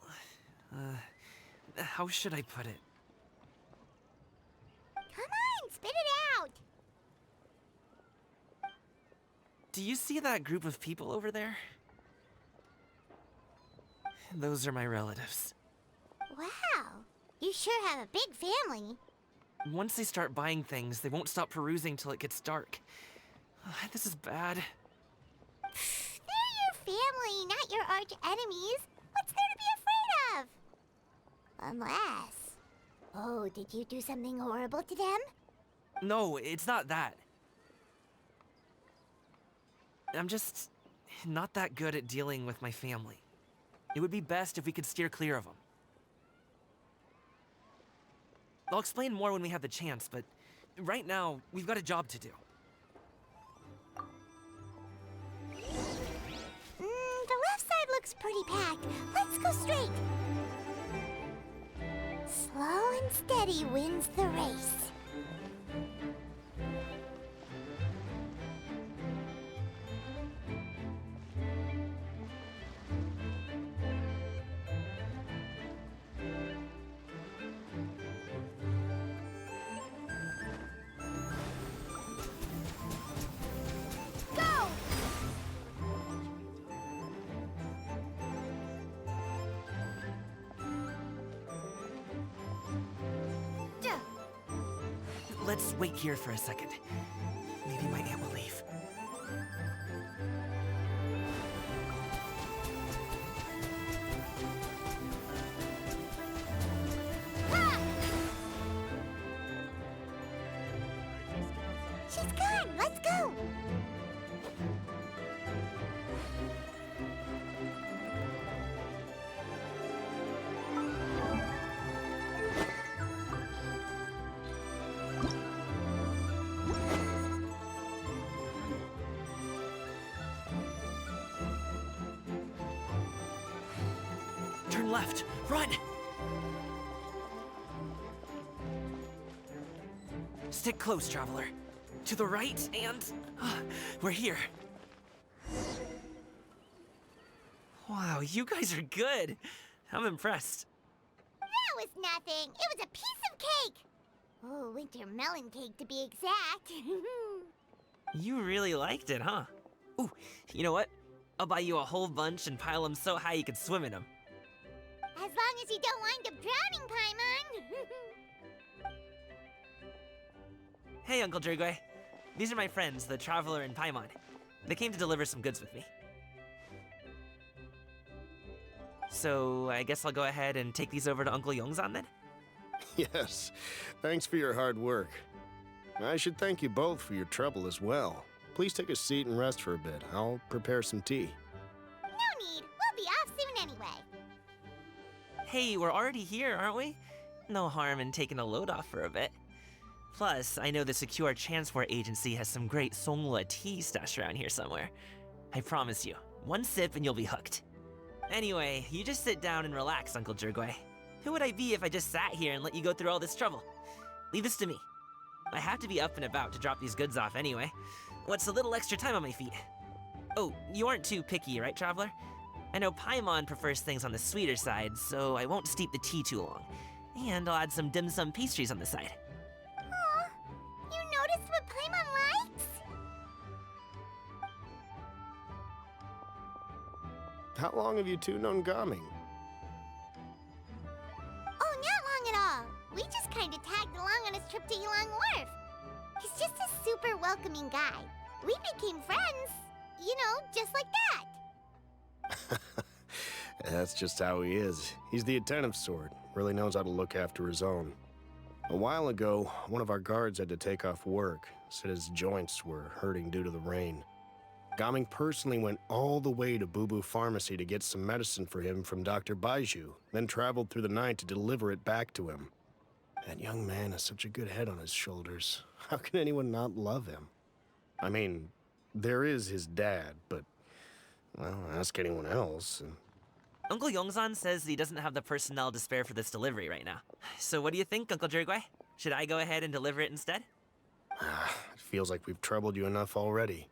how should I put it? Come on, spit it out! Do you see that group of people over there? Those are my relatives. Wow, you sure have a big family. Once they start buying things, they won't stop perusing till it gets dark. This is bad. They're your family, not your arch enemies. What's there to be afraid of? Unless... Oh, did you do something horrible to them? No, it's not that. I'm just not that good at dealing with my family. It would be best if we could steer clear of them. I'll explain more when we have the chance, but right now, we've got a job to do. The left side looks pretty packed. Let's go straight. Slow and steady wins the race. Let's wait here for a second. Maybe my aunt will leave. Ah! She's gone! Let's go! Turn left! Run! Stick close, traveler. To the right, and... we're here. Wow, you guys are good. I'm impressed. That was nothing. It was a piece of cake. Oh, winter melon cake to be exact. You really liked it, huh? Ooh, you know what? I'll buy you a whole bunch and pile them so high you could swim in them. As long as you don't wind up drowning, Paimon. Hey, Uncle Drugway. These are my friends, the Traveler and Paimon. They came to deliver some goods with me. So, I guess I'll go ahead and take these over to Uncle Yongzan then? Yes, thanks for your hard work. I should thank you both for your trouble as well. Please take a seat and rest for a bit. I'll prepare some tea. No need. We'll be off soon anyway. Hey, we're already here, aren't we? No harm in taking a load off for a bit. Plus, I know the Secure Transport Agency has some great Songhua tea stashed around here somewhere. I promise you, one sip and you'll be hooked. Anyway, you just sit down and relax, Uncle Drugway. Who would I be if I just sat here and let you go through all this trouble? Leave this to me. I have to be up and about to drop these goods off anyway. what's a little extra time on my feet. Oh, you aren't too picky, right, Traveler? I know Paimon prefers things on the sweeter side, so I won't steep the tea too long. And I'll add some dim sum pastries on the side. Aw, you noticed what Paimon likes? How long have you two known Gaming? Oh, not long at all. We just kind of tagged along on his trip to Yulong Wharf. He's just a super welcoming guy. We became friends, you know, just like that. That's just how he is. He's the attentive sort, really knows how to look after his own. A while ago, one of our guards had to take off work, said his joints were hurting due to the rain. Gaming personally went all the way to Boo Boo Pharmacy to get some medicine for him from Dr. Baiju, then traveled through the night to deliver it back to him. That young man has such a good head on his shoulders. How can anyone not love him? I mean, there is his dad, but, well, ask anyone else. Uncle Yongzan says he doesn't have the personnel to spare for this delivery right now. So what do you think, Uncle Jirgui? Should I go ahead and deliver it instead? It feels like we've troubled you enough already.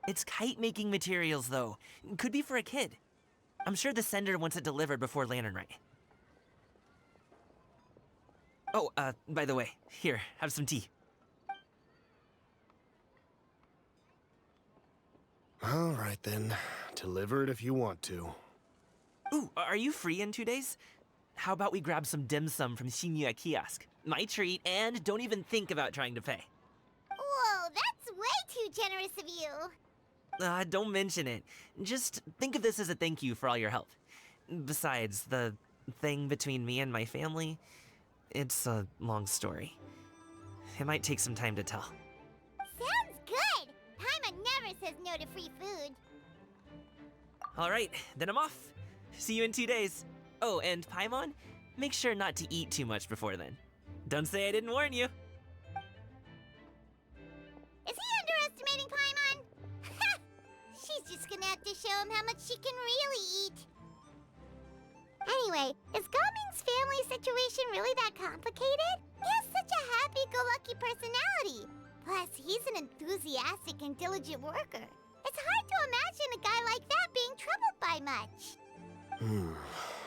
It's kite-making materials, though. Could be for a kid. I'm sure the sender wants it delivered before Lantern Rite. Oh, by the way, here, have some tea. All right, then. Deliver it if you want to. Ooh, are you free in 2 days? How about we grab some dim sum from Shinya Kiosk? My treat, and don't even think about trying to pay. Whoa, that's way too generous of you. Don't mention it. Just think of this as a thank you for all your help. Besides, the thing between me and my family, it's a long story. It might take some time to tell. Sounds good! Paimon never says no to free food. All right, then I'm off. See you in 2 days. Oh, and Paimon, make sure not to eat too much before then. Don't say I didn't warn you. Is he underestimating Paimon? Ha! She's just gonna have to show him how much she can really eat. Anyway, is Gaming's family situation really that complicated? He has such a happy-go-lucky personality. Plus, he's an enthusiastic and diligent worker. It's hard to imagine a guy like that being troubled by much.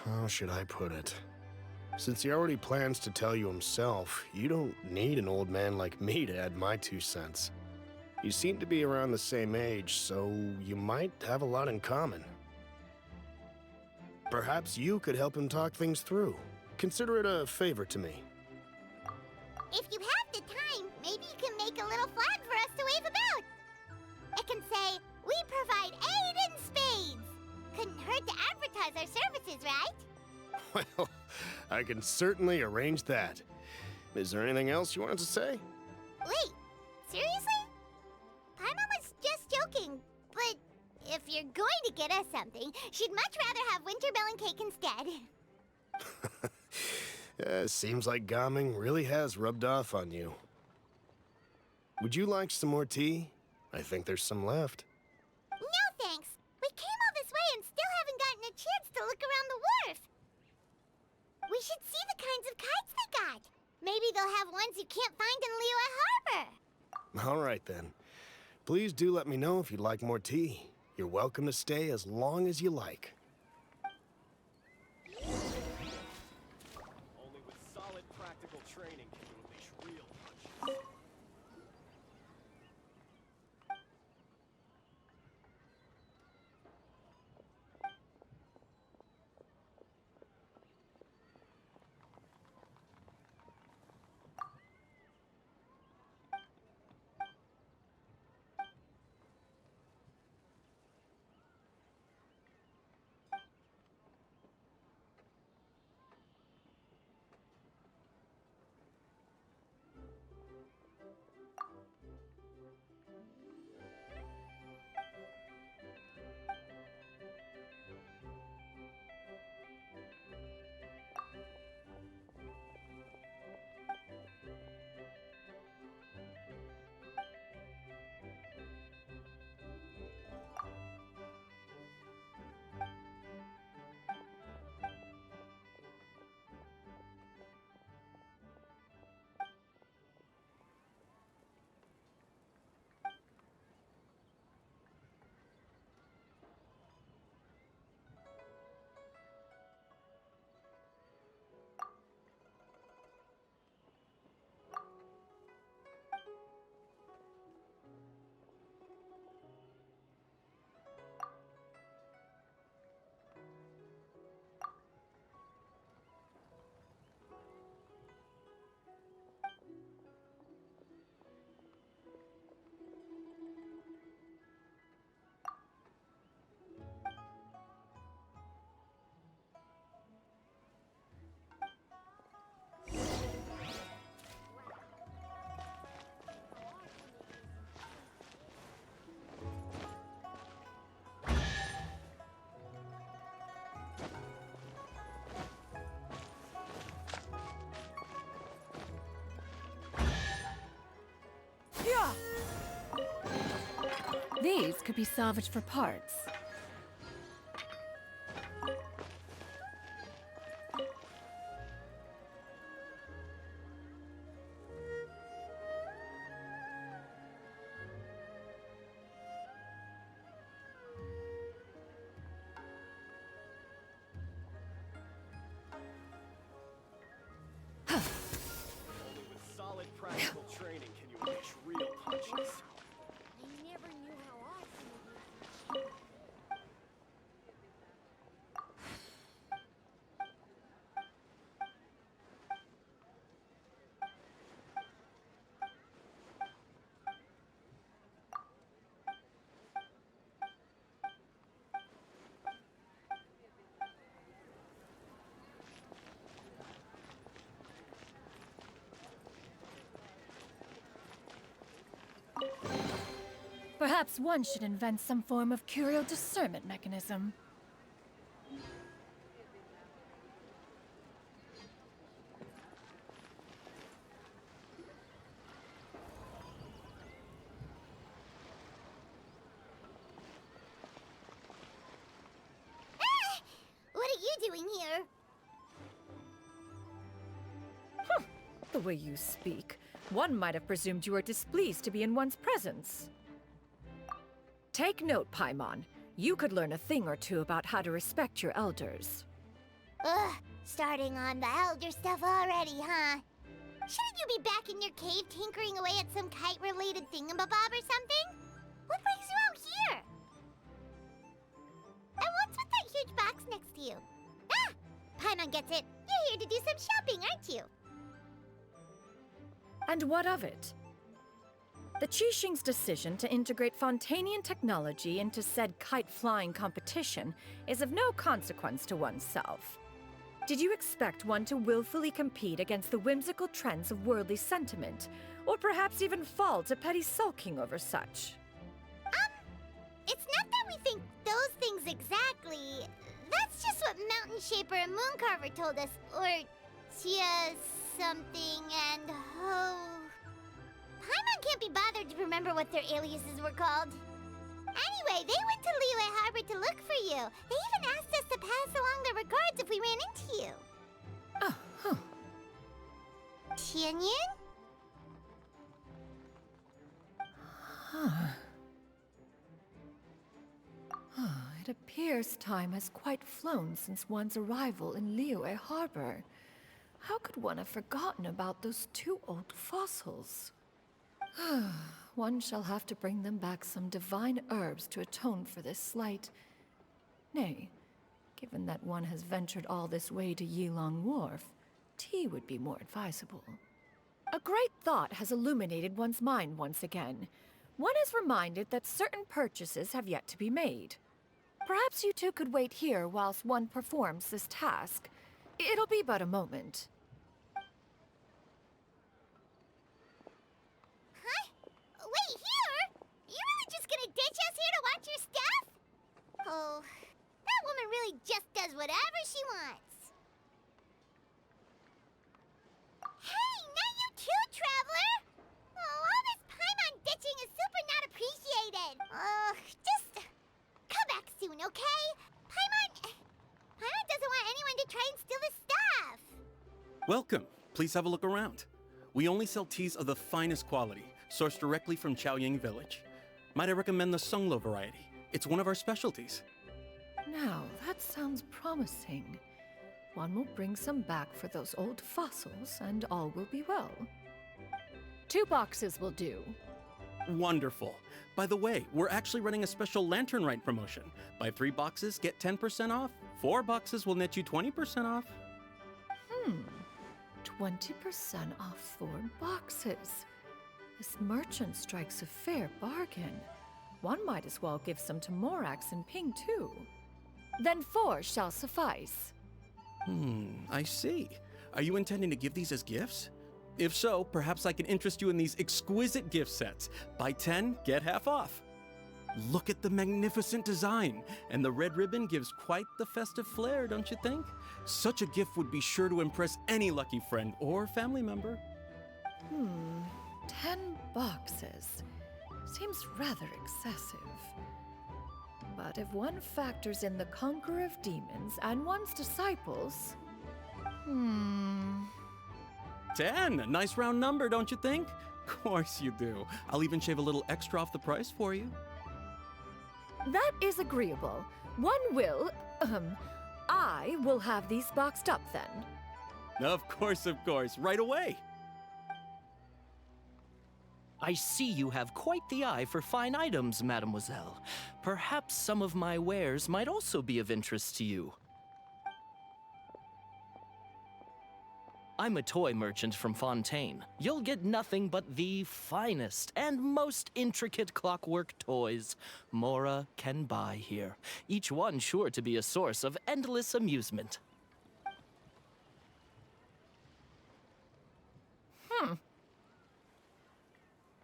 How should I put it? Since he already plans to tell you himself, you don't need an old man like me to add my 2 cents. You seem to be around the same age, so you might have a lot in common. Perhaps you could help him talk things through. Consider it a favor to me. If you have the time, maybe you can make a little flag for us to wave about. It can say, "We provide aid in spades." Couldn't hurt to advertise our services, right? Well, I can certainly arrange that. Is there anything else you wanted to say? Wait, seriously? Paimon was just joking, but if you're going to get us something, she'd much rather have winter melon cake instead. Seems like Gaming really has rubbed off on you. Would you like some more tea? I think there's some left. No thanks. We came all this way and still haven't gotten a chance to look around the wharf. We should see the kinds of kites they got. Maybe they'll have ones you can't find in Liyue Harbor. All right, then. Please do let me know if you'd like more tea. You're welcome to stay as long as you like. Only with solid practical training can you unleash real punch. these could be salvaged for parts. Only with solid practical training can you unleash real punches. I never knew how awesome it was. Perhaps one should invent some form of curio discernment mechanism. What are you doing here? The way you speak, one might have presumed you were displeased to be in one's presence. Take note, Paimon. You could learn a thing or two about how to respect your elders. Ugh, starting on the elder stuff already, huh? Shouldn't you be back in your cave tinkering away at some kite-related thingamabob or something? What brings you out here? And what's with that huge box next to you? Ah! Paimon gets it. You're here to do some shopping, aren't you? And what of it? The Qixing's decision to integrate Fontanian technology into said kite-flying competition is of no consequence to oneself. Did you expect one to willfully compete against the whimsical trends of worldly sentiment, or perhaps even fall to petty sulking over such? It's not that we think those things exactly. That's just what Mountain Shaper and Mooncarver told us, or Tia something and Paimon can't be bothered to remember what their aliases were called. Anyway, they went to Liyue Harbor to look for you. They even asked us to pass along their regards if we ran into you. Oh, huh. Tianyun? It appears time has quite flown since one's arrival in Liyue Harbor. How could one have forgotten about those two old fossils? One shall have to bring them back some divine herbs to atone for this slight. Nay, given that one has ventured all this way to Yilong Wharf, tea would be more advisable. A great thought has illuminated one's mind once again. One is reminded that certain purchases have yet to be made. Perhaps you two could wait here whilst one performs this task. It'll be but a moment. Huh? Wait, here? You really just gonna ditch us here to watch your stuff? Oh, that woman really just does whatever she wants. Hey, not you too, Traveler! Oh, all this Paimon ditching is super not appreciated. Just come back soon, okay? Paimon doesn't want anyone to try and steal his stuff. Welcome. Please have a look around. We only sell teas of the finest quality, sourced directly from Chaoying Village. Might I recommend the Sunglo variety? It's one of our specialties. Now, that sounds promising. One will bring some back for those old fossils, and all will be well. 2 boxes will do. Wonderful. By the way, we're actually running a special Lantern Rite promotion. Buy 3 boxes, get 10% off. 4 boxes will net you 20% off. 20% off 4 boxes. This merchant strikes a fair bargain. One might as well give some to Morax and Ping, too. Then 4 shall suffice. I see. Are you intending to give these as gifts? If so, perhaps I can interest you in these exquisite gift sets. Buy 10, get half off. Look at the magnificent design, and the red ribbon gives quite the festive flair, don't you think? Such a gift would be sure to impress any lucky friend or family member. 10 boxes. seems rather excessive. But if one factors in the conqueror of demons and one's disciples... 10! A nice round number, don't you think? Of course you do. I'll even shave a little extra off the price for you. That is agreeable. I will have these boxed up then. Of course, right away. I see you have quite the eye for fine items, mademoiselle. Perhaps some of my wares might also be of interest to you. I'm a toy merchant from Fontaine. You'll get nothing but the finest and most intricate clockwork toys Mora can buy here, each one sure to be a source of endless amusement.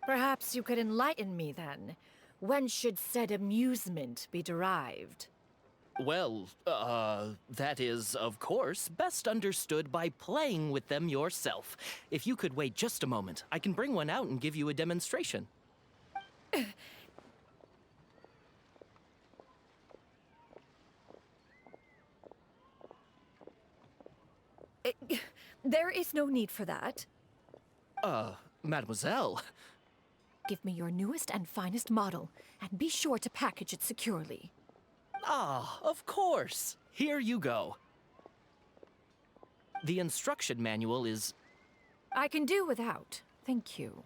Perhaps you could enlighten me then. When should said amusement be derived? Well, that is, of course, best understood by playing with them yourself. If you could wait just a moment, I can bring one out and give you a demonstration. There is no need for that. Mademoiselle. Give me your newest and finest model, and be sure to package it securely. Ah, of course. Here you go. The instruction manual is... I can do without, thank you.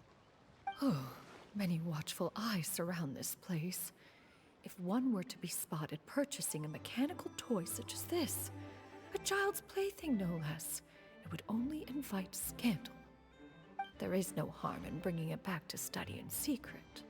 Oh, many watchful eyes surround this place. If one were to be spotted purchasing a mechanical toy such as this, a child's plaything no less, it would only invite scandal. There is no harm in bringing it back to study in secret.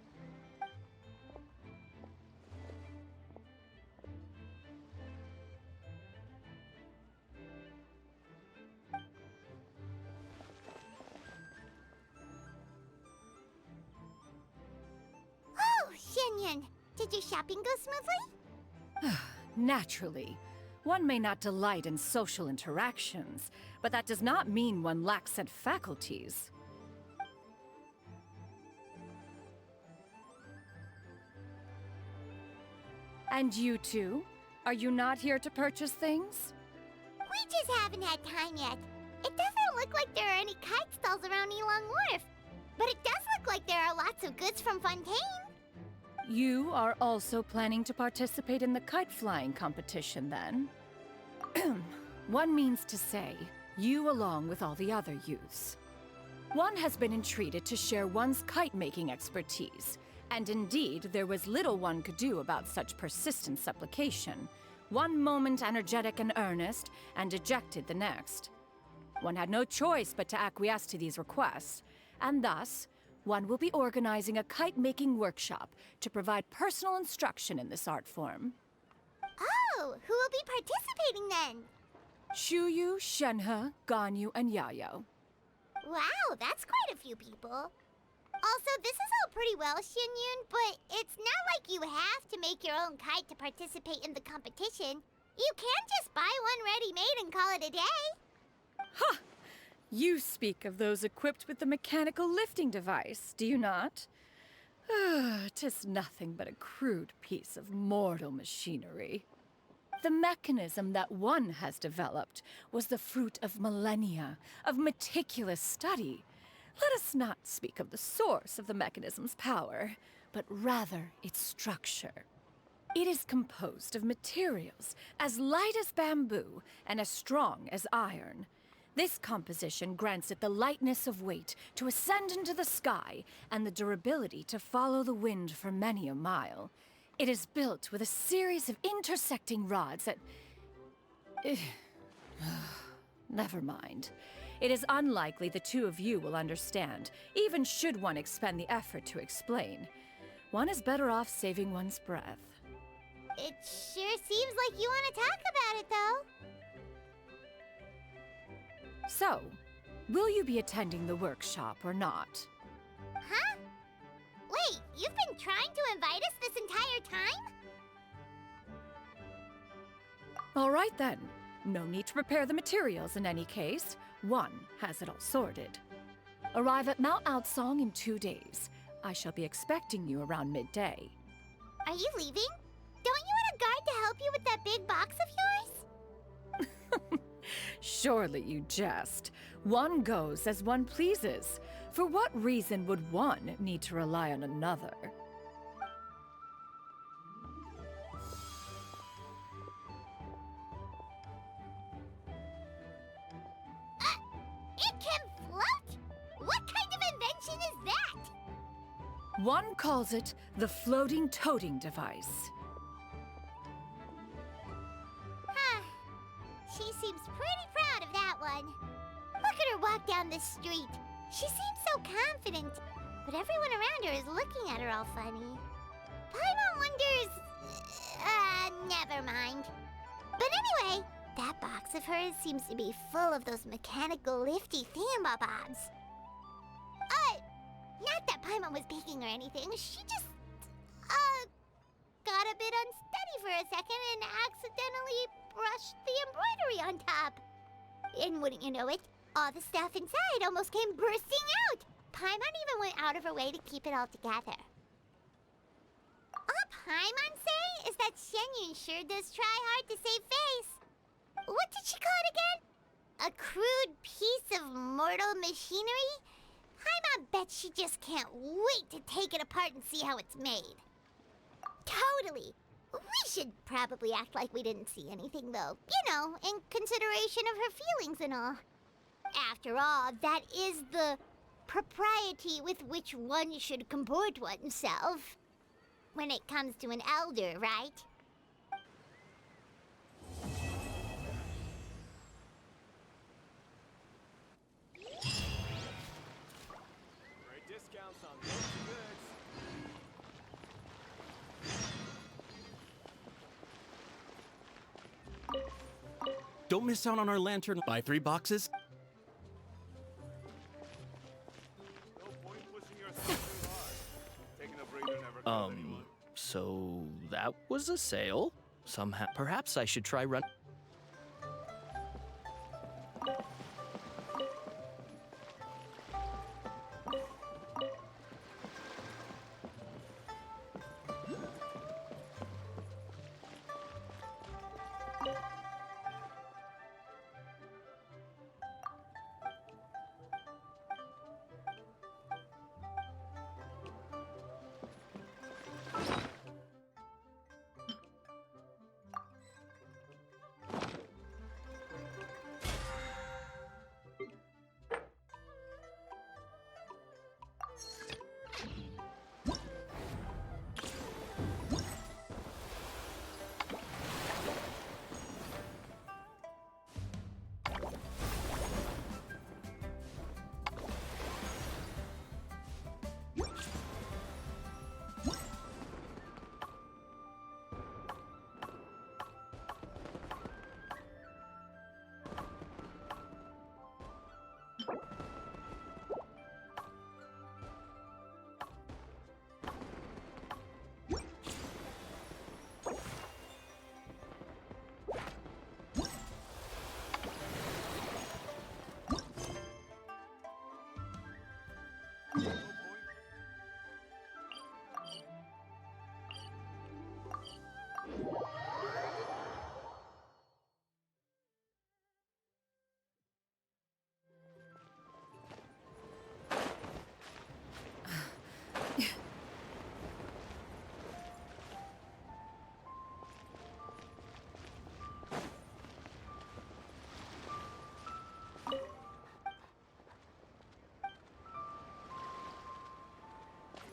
Oh, Xianyun, did your shopping go smoothly? Naturally. One may not delight in social interactions, but that does not mean one lacks said faculties. And you two? Are you not here to purchase things? We just haven't had time yet. It doesn't look like there are any kite stalls around Elong Wharf, but it does look like there are lots of goods from Fontaine. You are also planning to participate in the kite flying competition, then? One means to say, you along with all the other youths. One has been entreated to share one's kite-making expertise, and indeed, there was little one could do about such persistent supplication. One moment energetic and earnest, and dejected the next. One had no choice but to acquiesce to these requests, and thus, one will be organizing a kite-making workshop to provide personal instruction in this art form. Oh, who will be participating then? Shuyu, Shenhe, Ganyu, and Yayo. Wow, that's quite a few people. Also, this is all pretty well, Xianyun, but it's not like you have to make your own kite to participate in the competition. You can just buy one ready-made and call it a day. Ha! You speak of those equipped with the mechanical lifting device, do you not? 'Tis nothing but a crude piece of mortal machinery. The mechanism that one has developed was the fruit of millennia of meticulous study. Let us not speak of the source of the mechanism's power, but rather its structure. It is composed of materials as light as bamboo and as strong as iron. This composition grants it the lightness of weight to ascend into the sky and the durability to follow the wind for many a mile. It is built with a series of intersecting rods that... Never mind. It is unlikely the two of you will understand, even should one expend the effort to explain. One is better off saving one's breath. It sure seems like you want to talk about it, though. So, will you be attending the workshop or not? Huh? Wait, you've been trying to invite us this entire time? All right then. No need to prepare the materials in any case. One has it all sorted. Arrive at Mount Outsong in 2 days. I shall be expecting you around midday. Are you leaving? Don't you want a guard to help you with that big box of yours? Surely you jest. One goes as one pleases. For what reason would one need to rely on another? It can float? What kind of invention is that? One calls it the floating toting device. Huh. She seems pretty proud of that one. Look at her walk down the street. She seems so confident, but everyone around her is looking at her all funny. Paimon wonders... never mind. But anyway, that box of hers seems to be full of those mechanical lifty thingamabobs. Not that Paimon was peeking or anything. She just, got a bit unsteady for a second and accidentally brushed the embroidery on top. And wouldn't you know it, all the stuff inside almost came bursting out. Paimon even went out of her way to keep it all together. All Paimon say is that Shenyun sure does try hard to save face. What did she call it again? A crude piece of mortal machinery? Paimon bet she just can't wait to take it apart and see how it's made. Totally. We should probably act like we didn't see anything, though. You know, in consideration of her feelings and all. After all, that is the propriety with which one should comport oneself. When it comes to an elder, right? Great discounts on most goods. Don't miss out on our lantern. Buy 3 boxes. No point pushing yourself too hard. Taking a breather never kills anyone. So that was a sale? Somehow. Perhaps I should try run.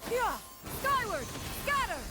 Yeah! Skyward! Scatter!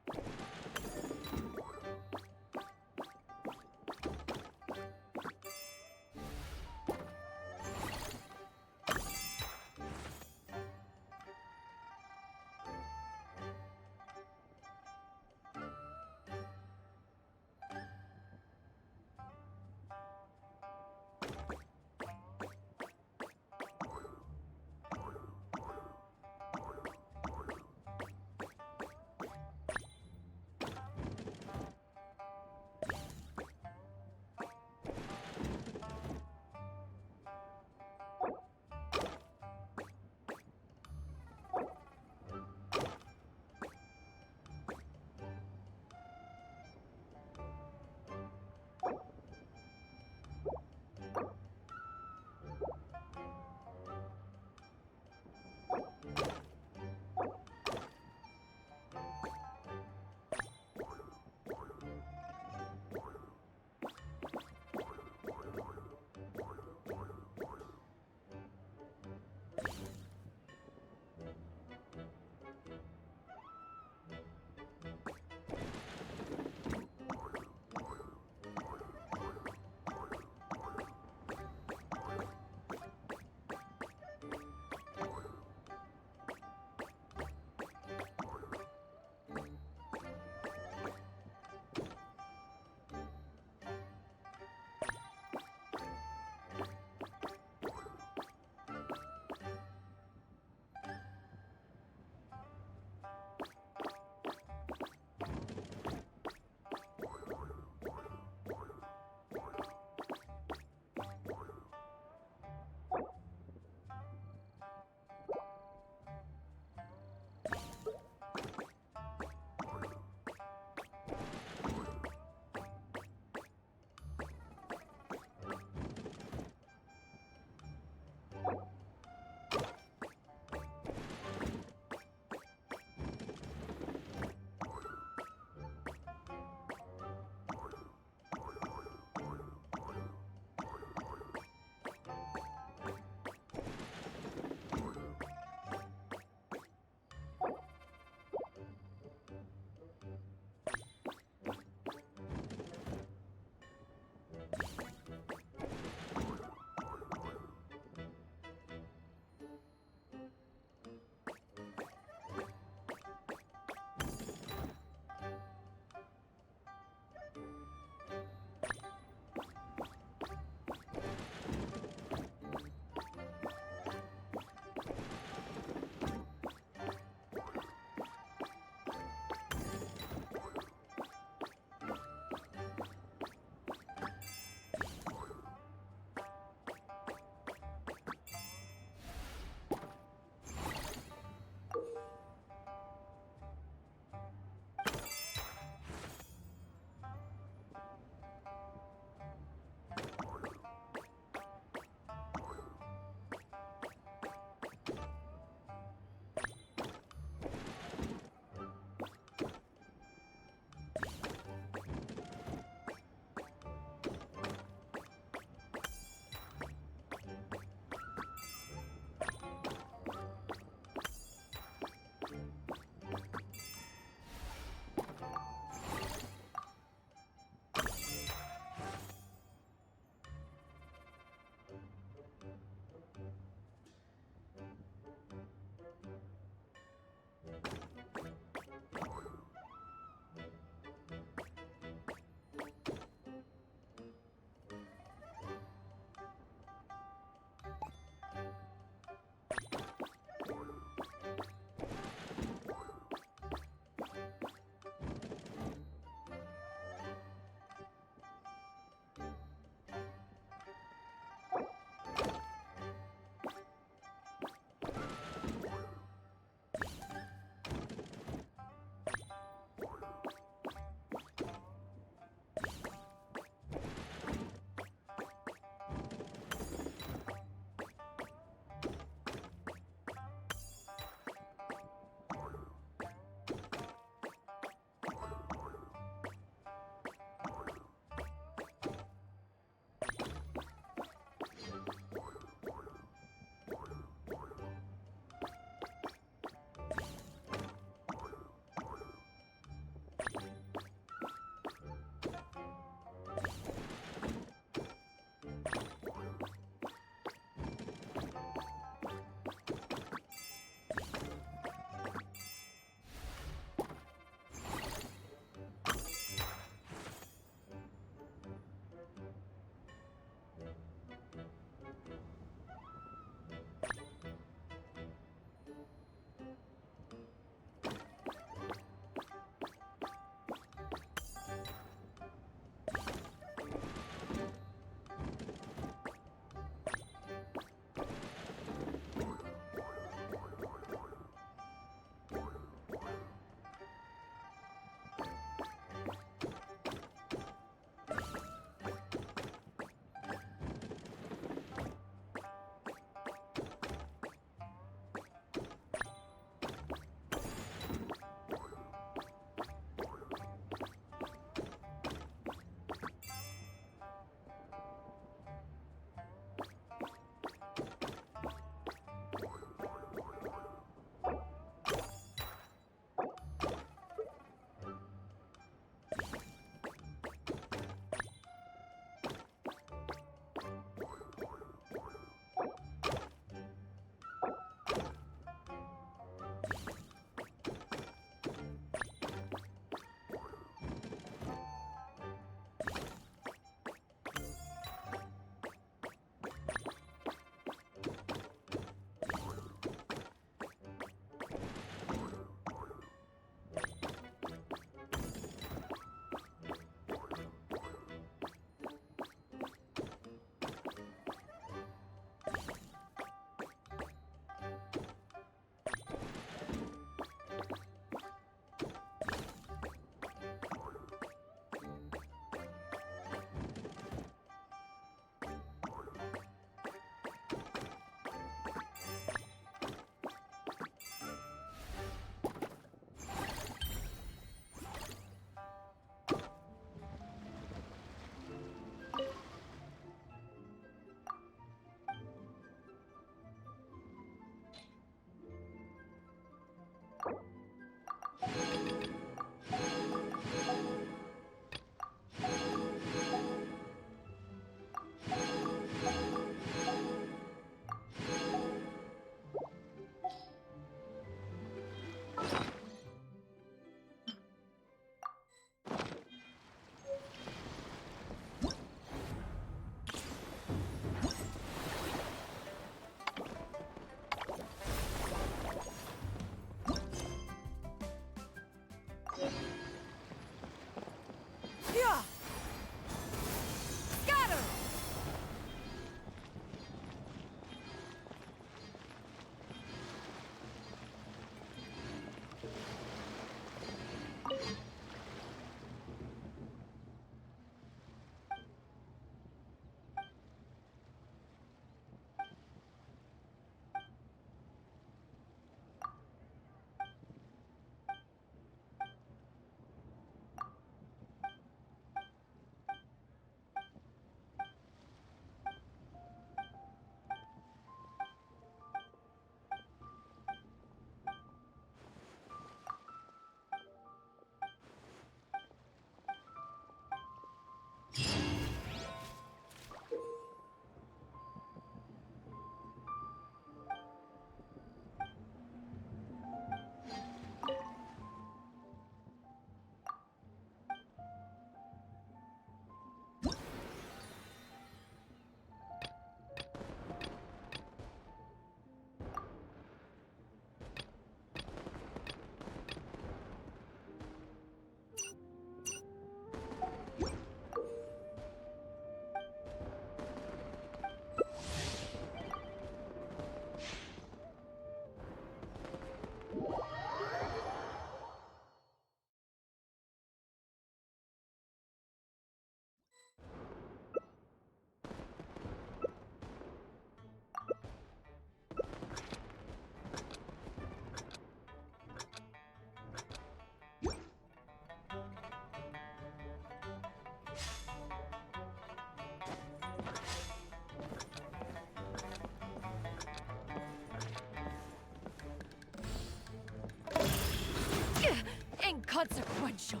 Inconsequential.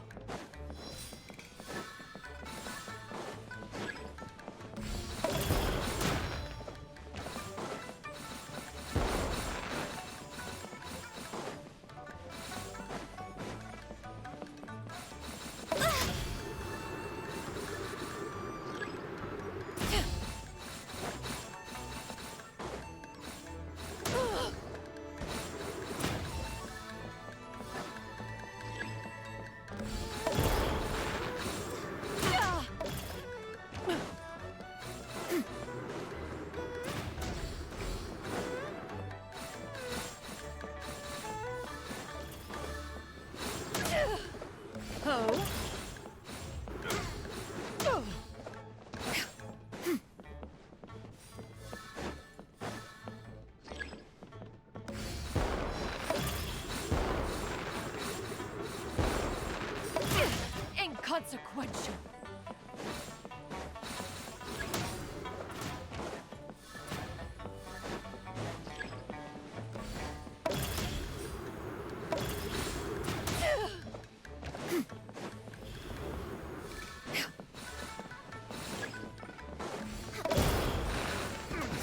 Inconsequential.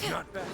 Not bad.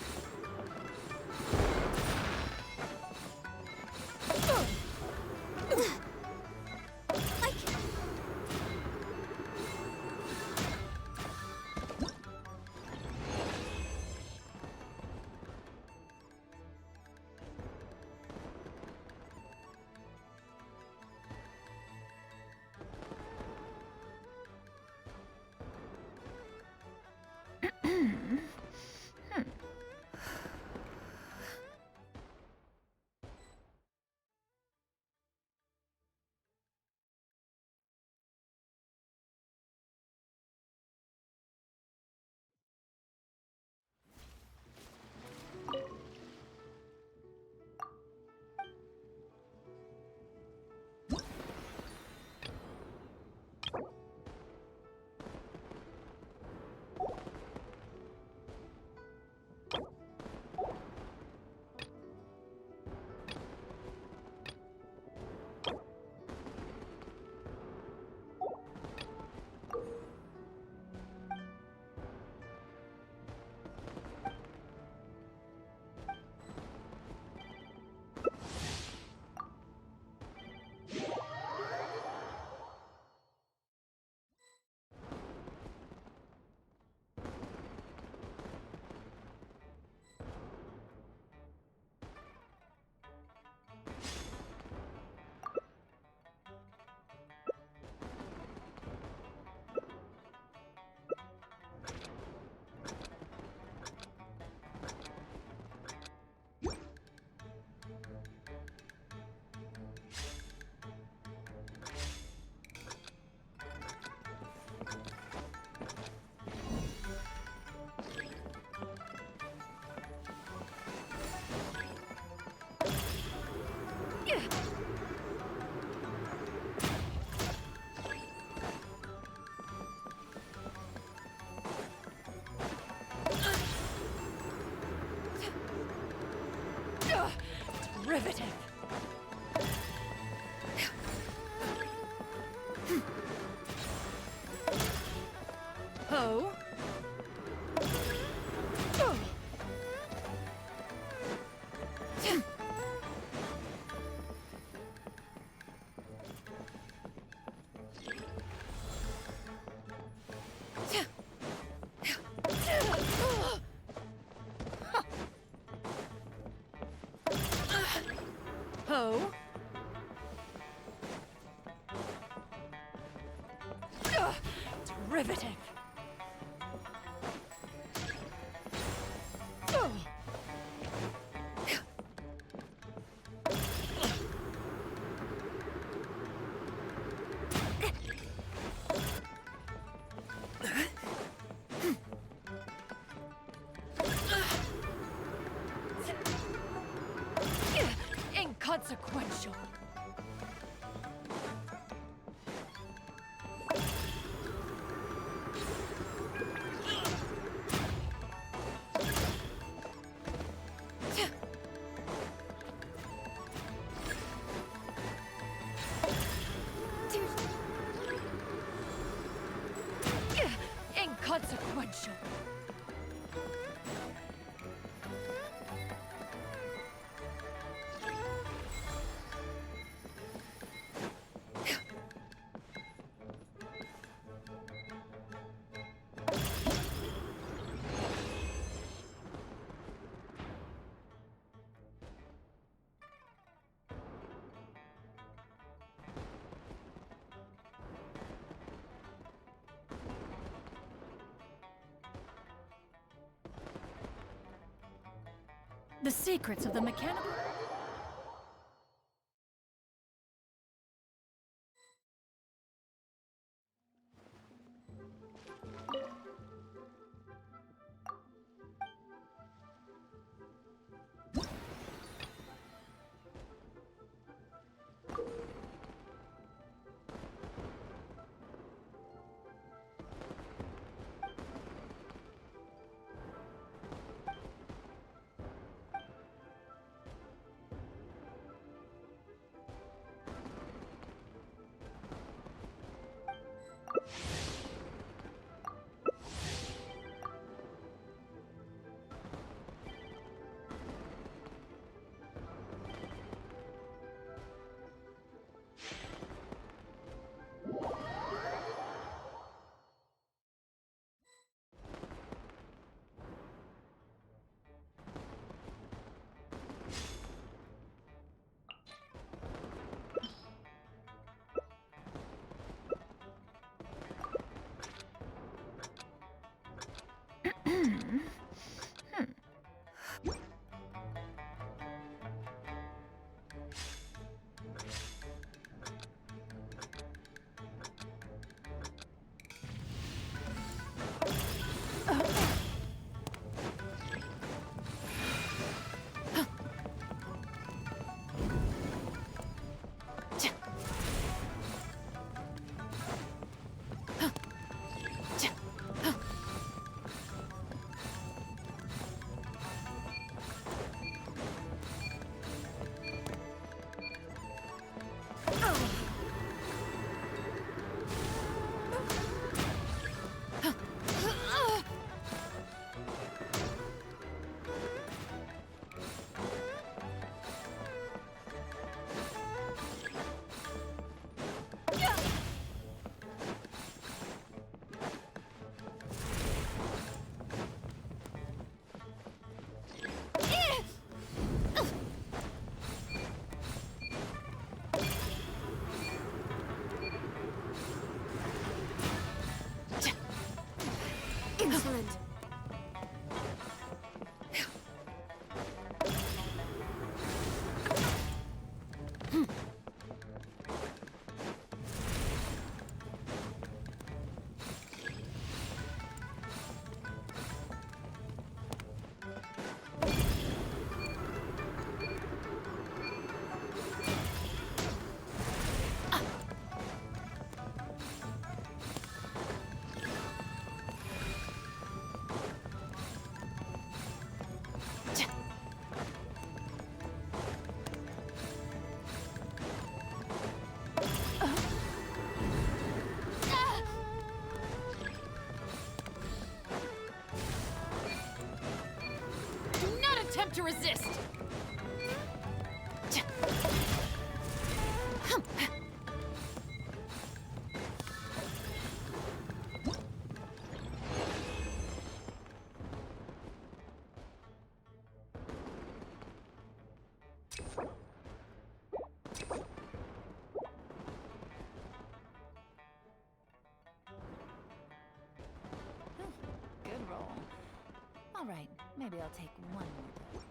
Riveting. Oh. Oh. It's riveting. Inconsequential. Sure. The secrets of the mechanical... Excellent. Attempt to resist! Good roll. All right, maybe I'll take one more go.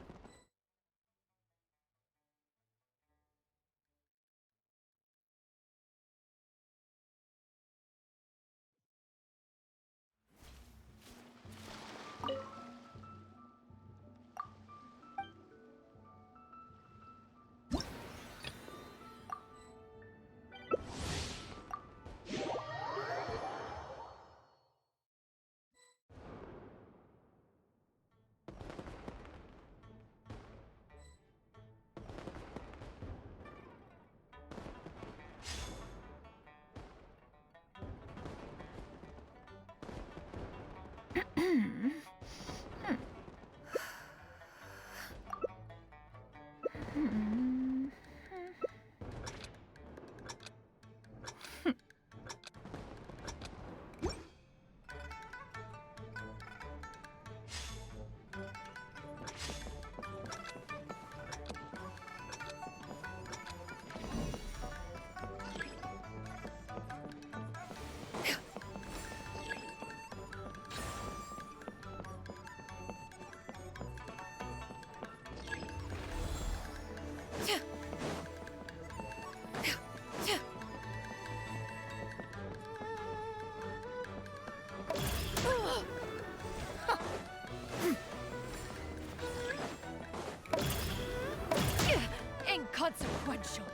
Inconsequential.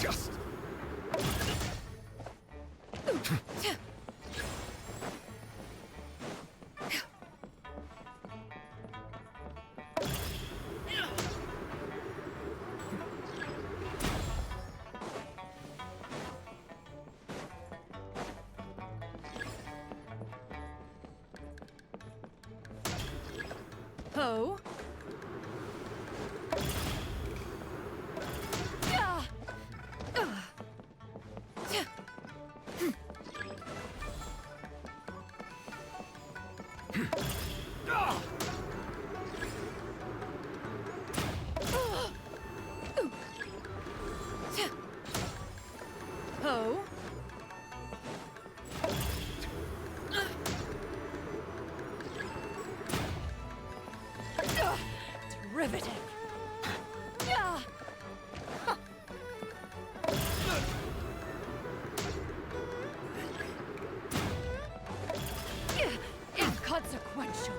Just. Ho. Ho. Riveting. Inconsequential.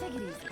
Take it easy.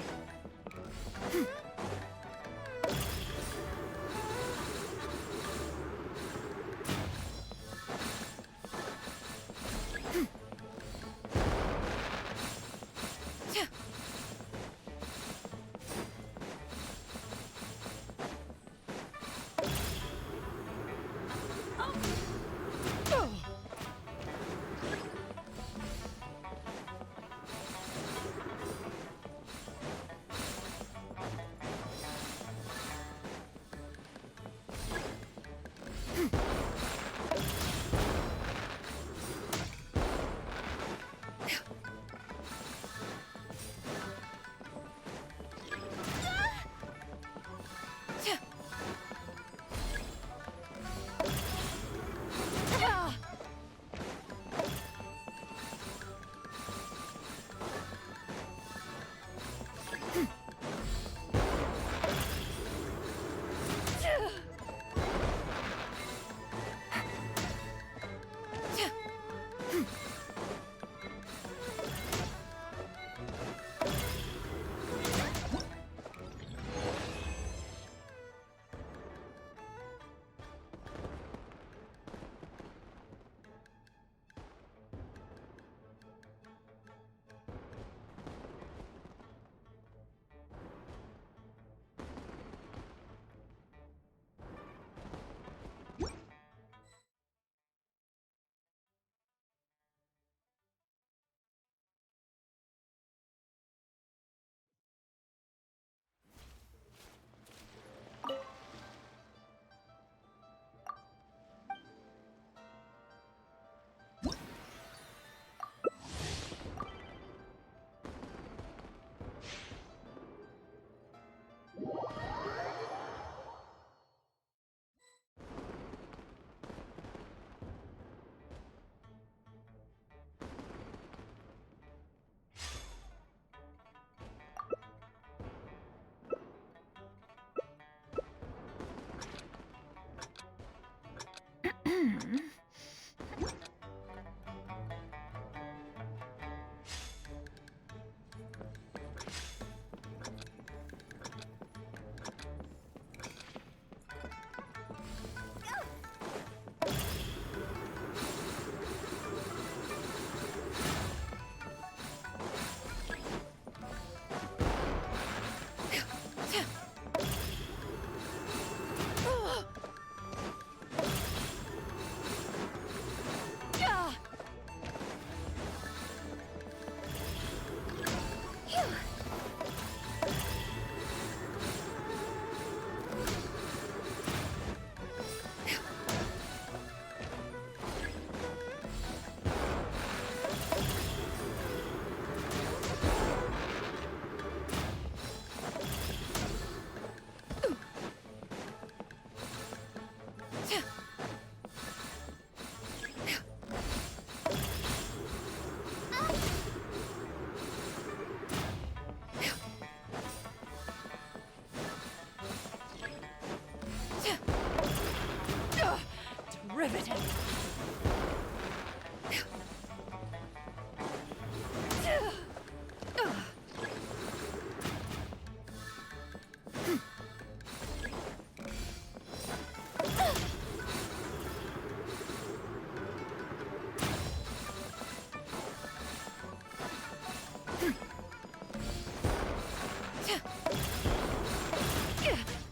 Riveting.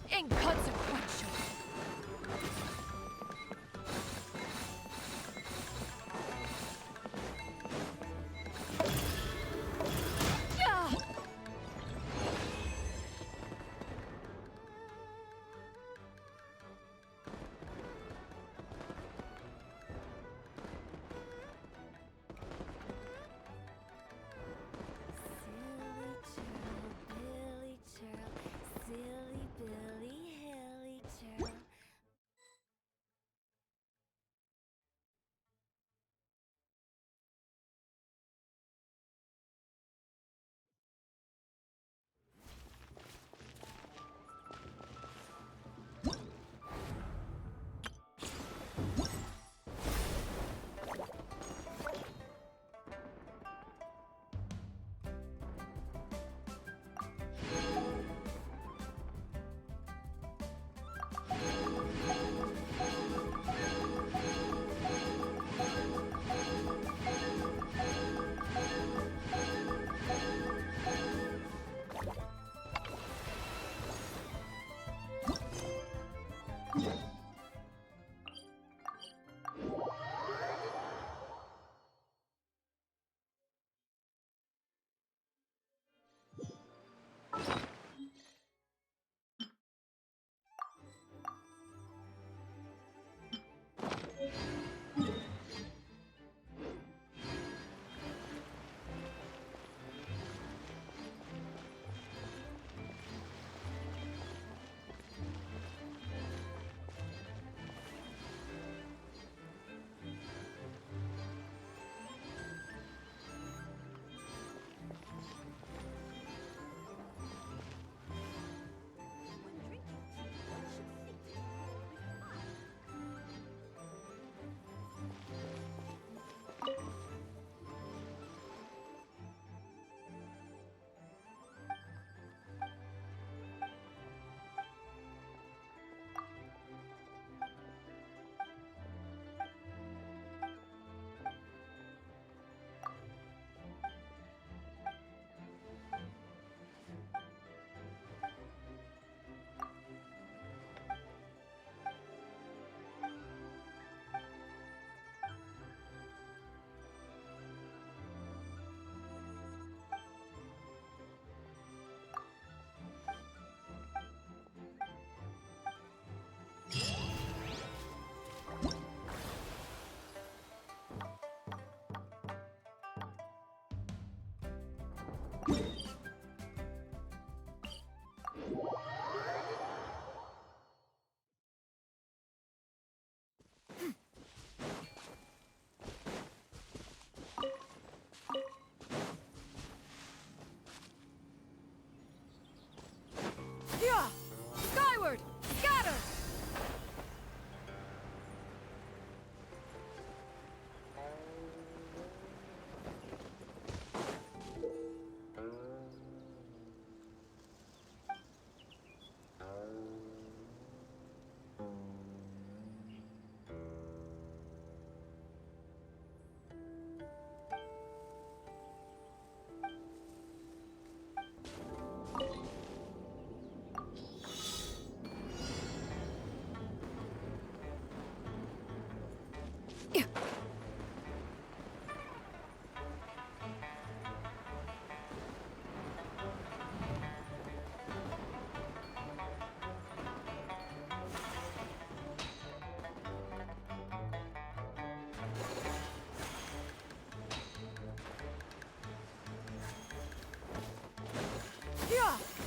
Inconsequential.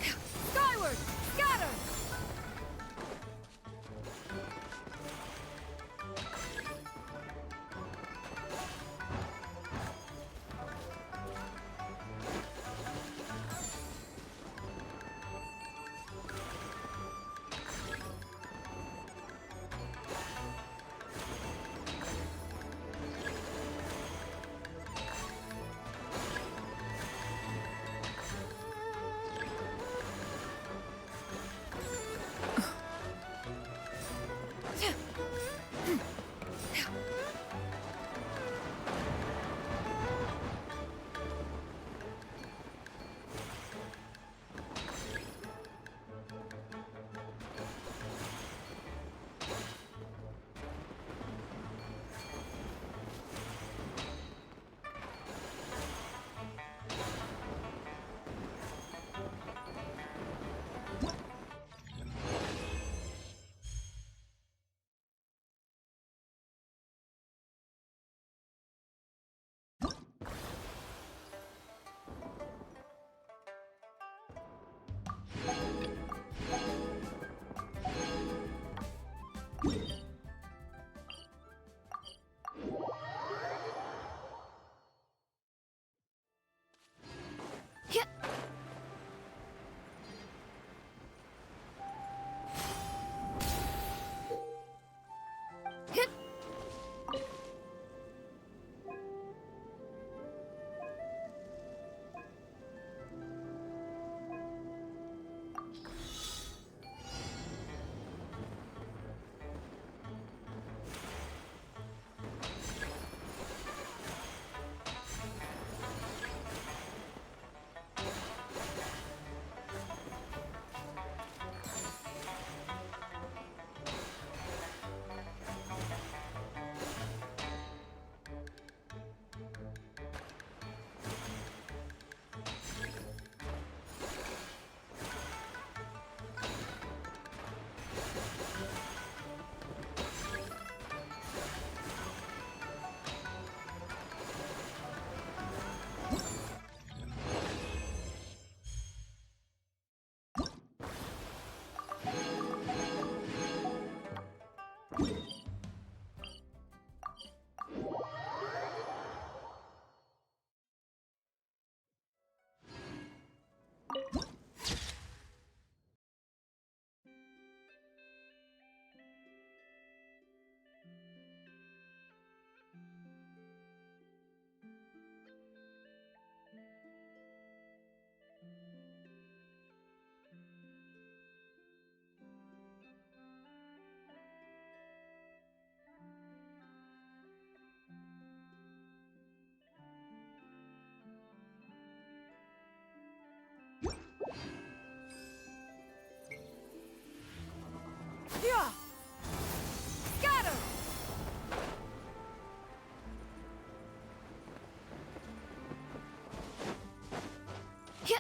Skyward! Scatter! Yeah! Scatter! Yeah.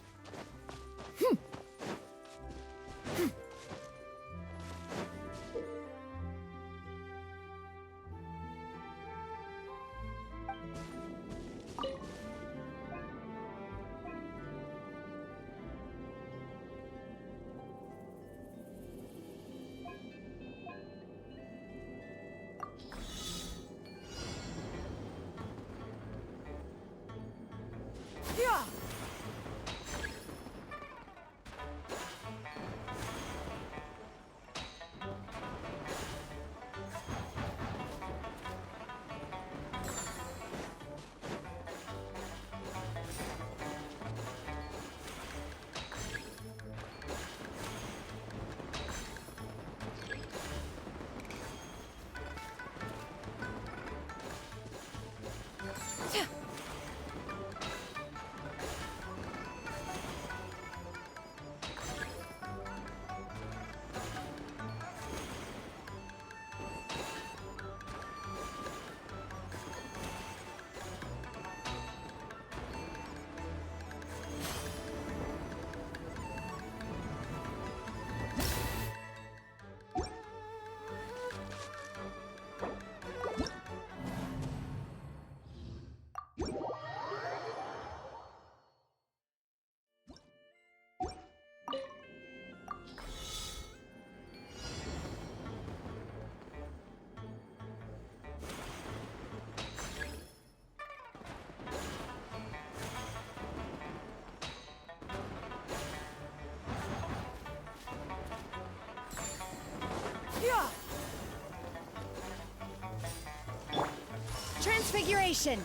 Transfiguration!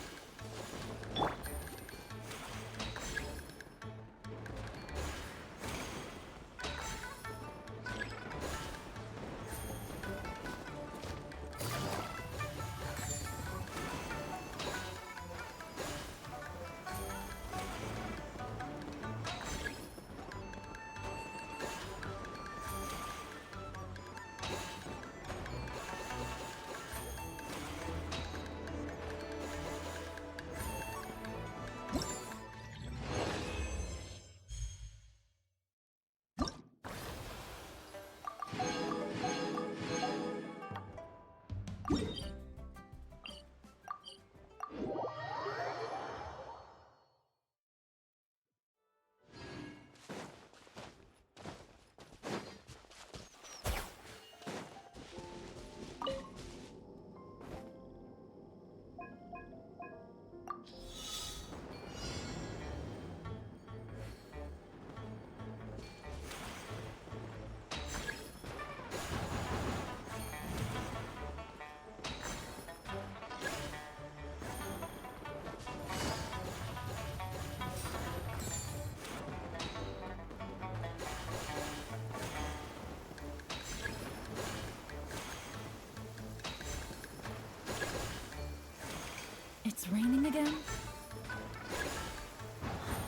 It's raining again?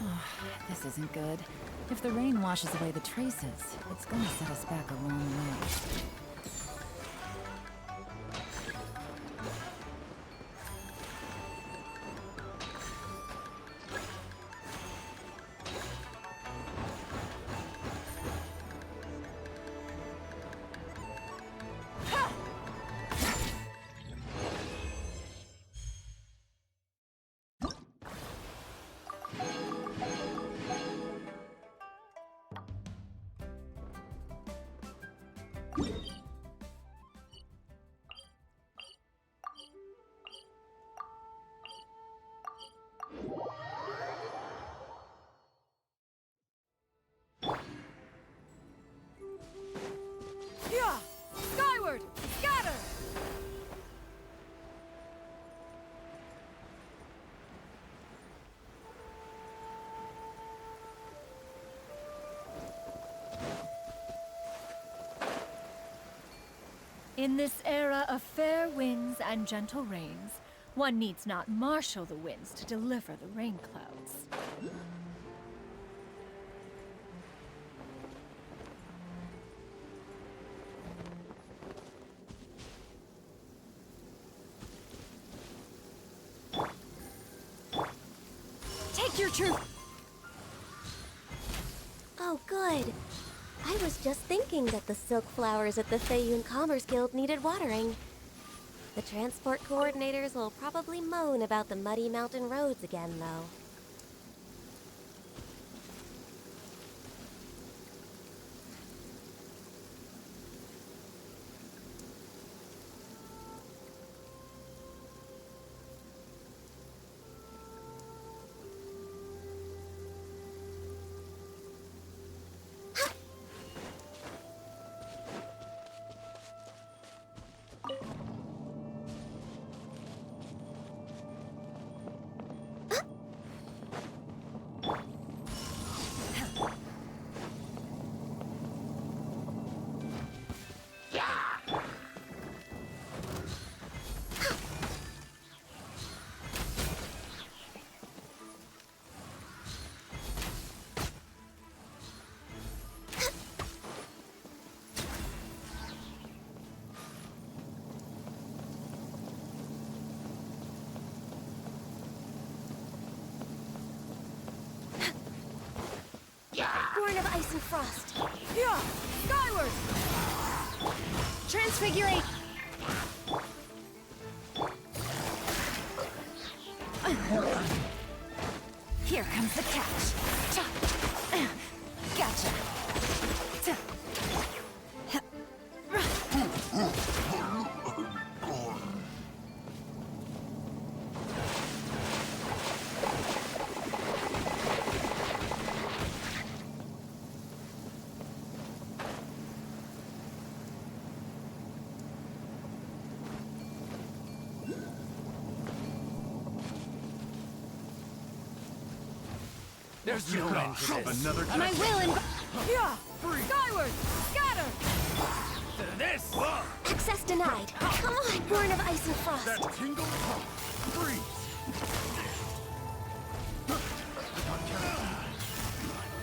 Oh, this isn't good. If the rain washes away the traces, it's gonna set us back a long way. Yeah! Skyward! Scatter! In this era of fair winds and gentle rains, one needs not marshal the winds to deliver the rain clouds. Take your truth! Oh, good. I was just thinking that the silk flowers at the Feiyun Commerce Guild needed watering. The transport coordinators will probably moan about the muddy mountain roads again, though. Born of ice and frost. Yeah! Skyward! Transfigurate! Here comes the catch. Gotcha. There's no end to this. Another My will and yeah, skyward, scatter. This. Access denied. Come on, Born of Ice and Frost. That tingle pump. Freeze.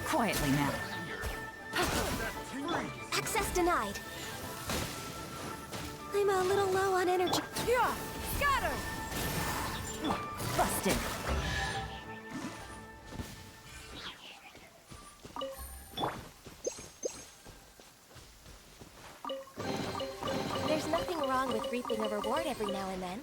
Quietly now. Access denied. I'm a little low on energy. Yeah, scatter. Busted. There's nothing wrong with reaping a reward every now and then.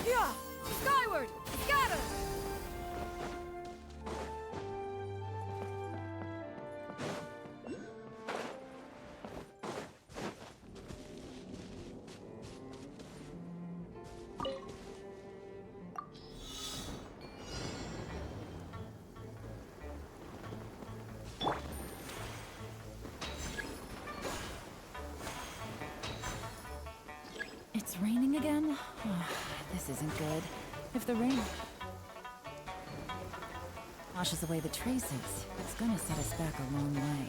Yeah, skyward, scatter. It's raining again? Oh, this isn't good. If the rain washes away the traces, it's gonna set us back a long way.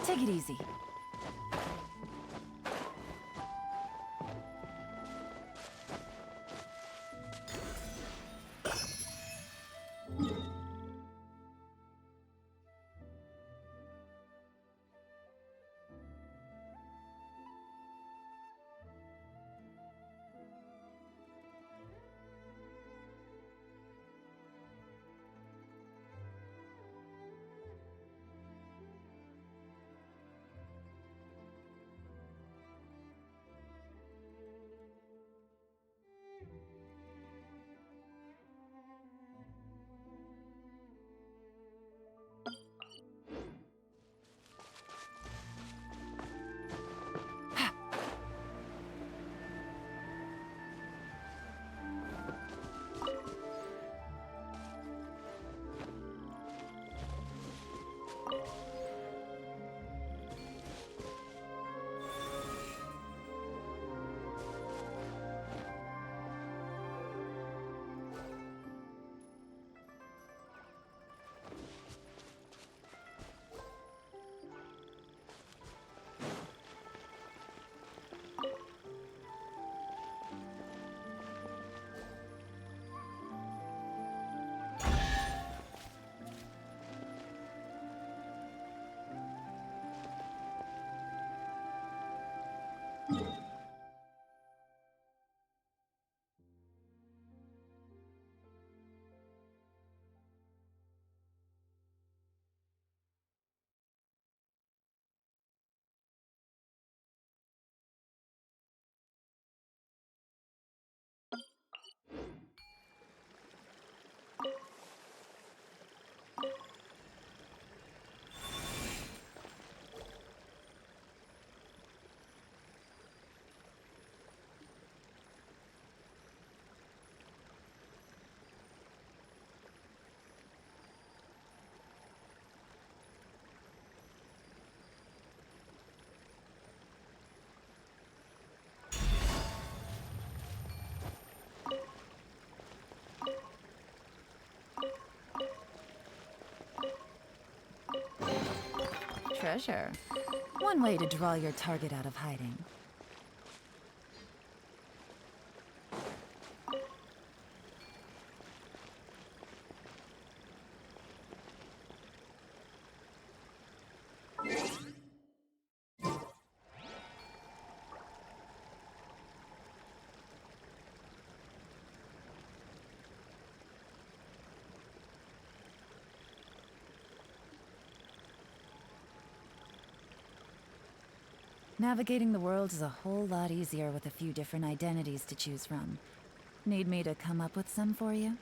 Take it easy. treasure. One way to draw your target out of hiding. Navigating the world is a whole lot easier with a few different identities to choose from. Need me to come up with some for you?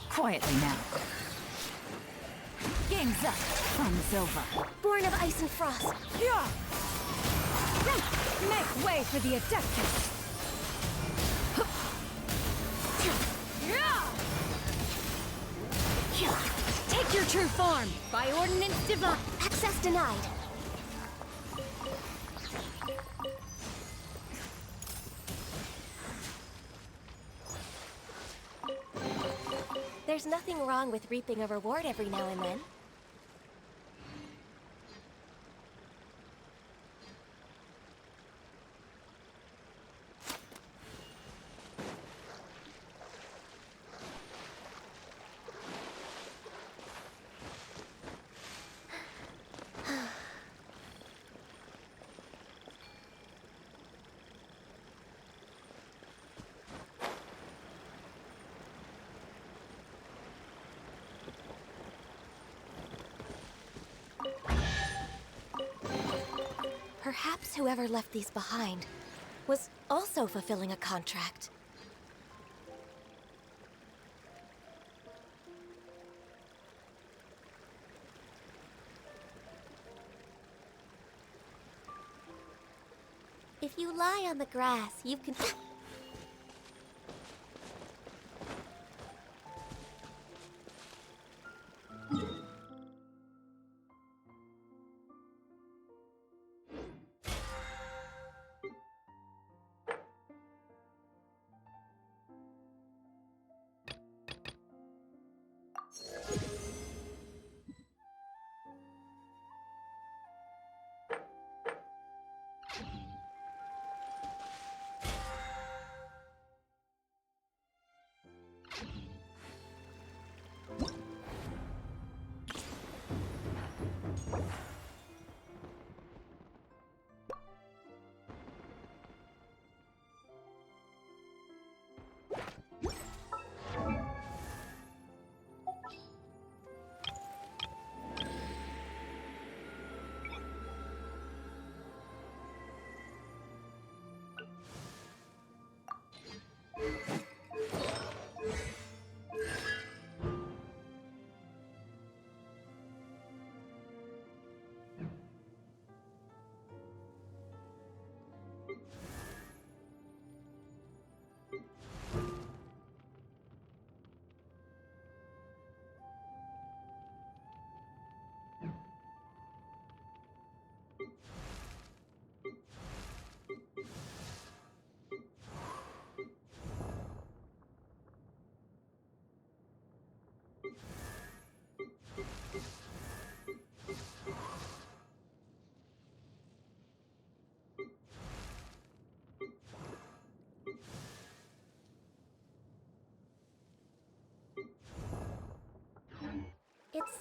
Quietly now. Game's up. Fun's over. Born of ice and frost. Yeah! Make way for the Adeptus! Take your true form! By ordinance divine. Access denied. There's nothing wrong with reaping a reward every now and then. Perhaps whoever left these behind was also fulfilling a contract. If you lie on the grass, you can...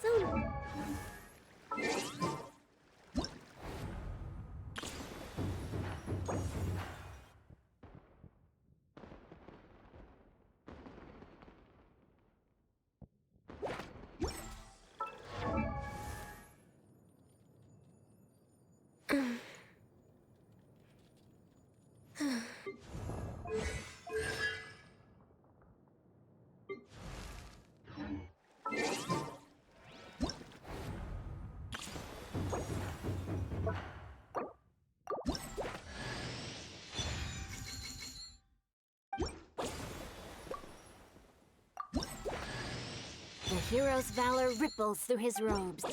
soon. The hero's valor ripples through his robes.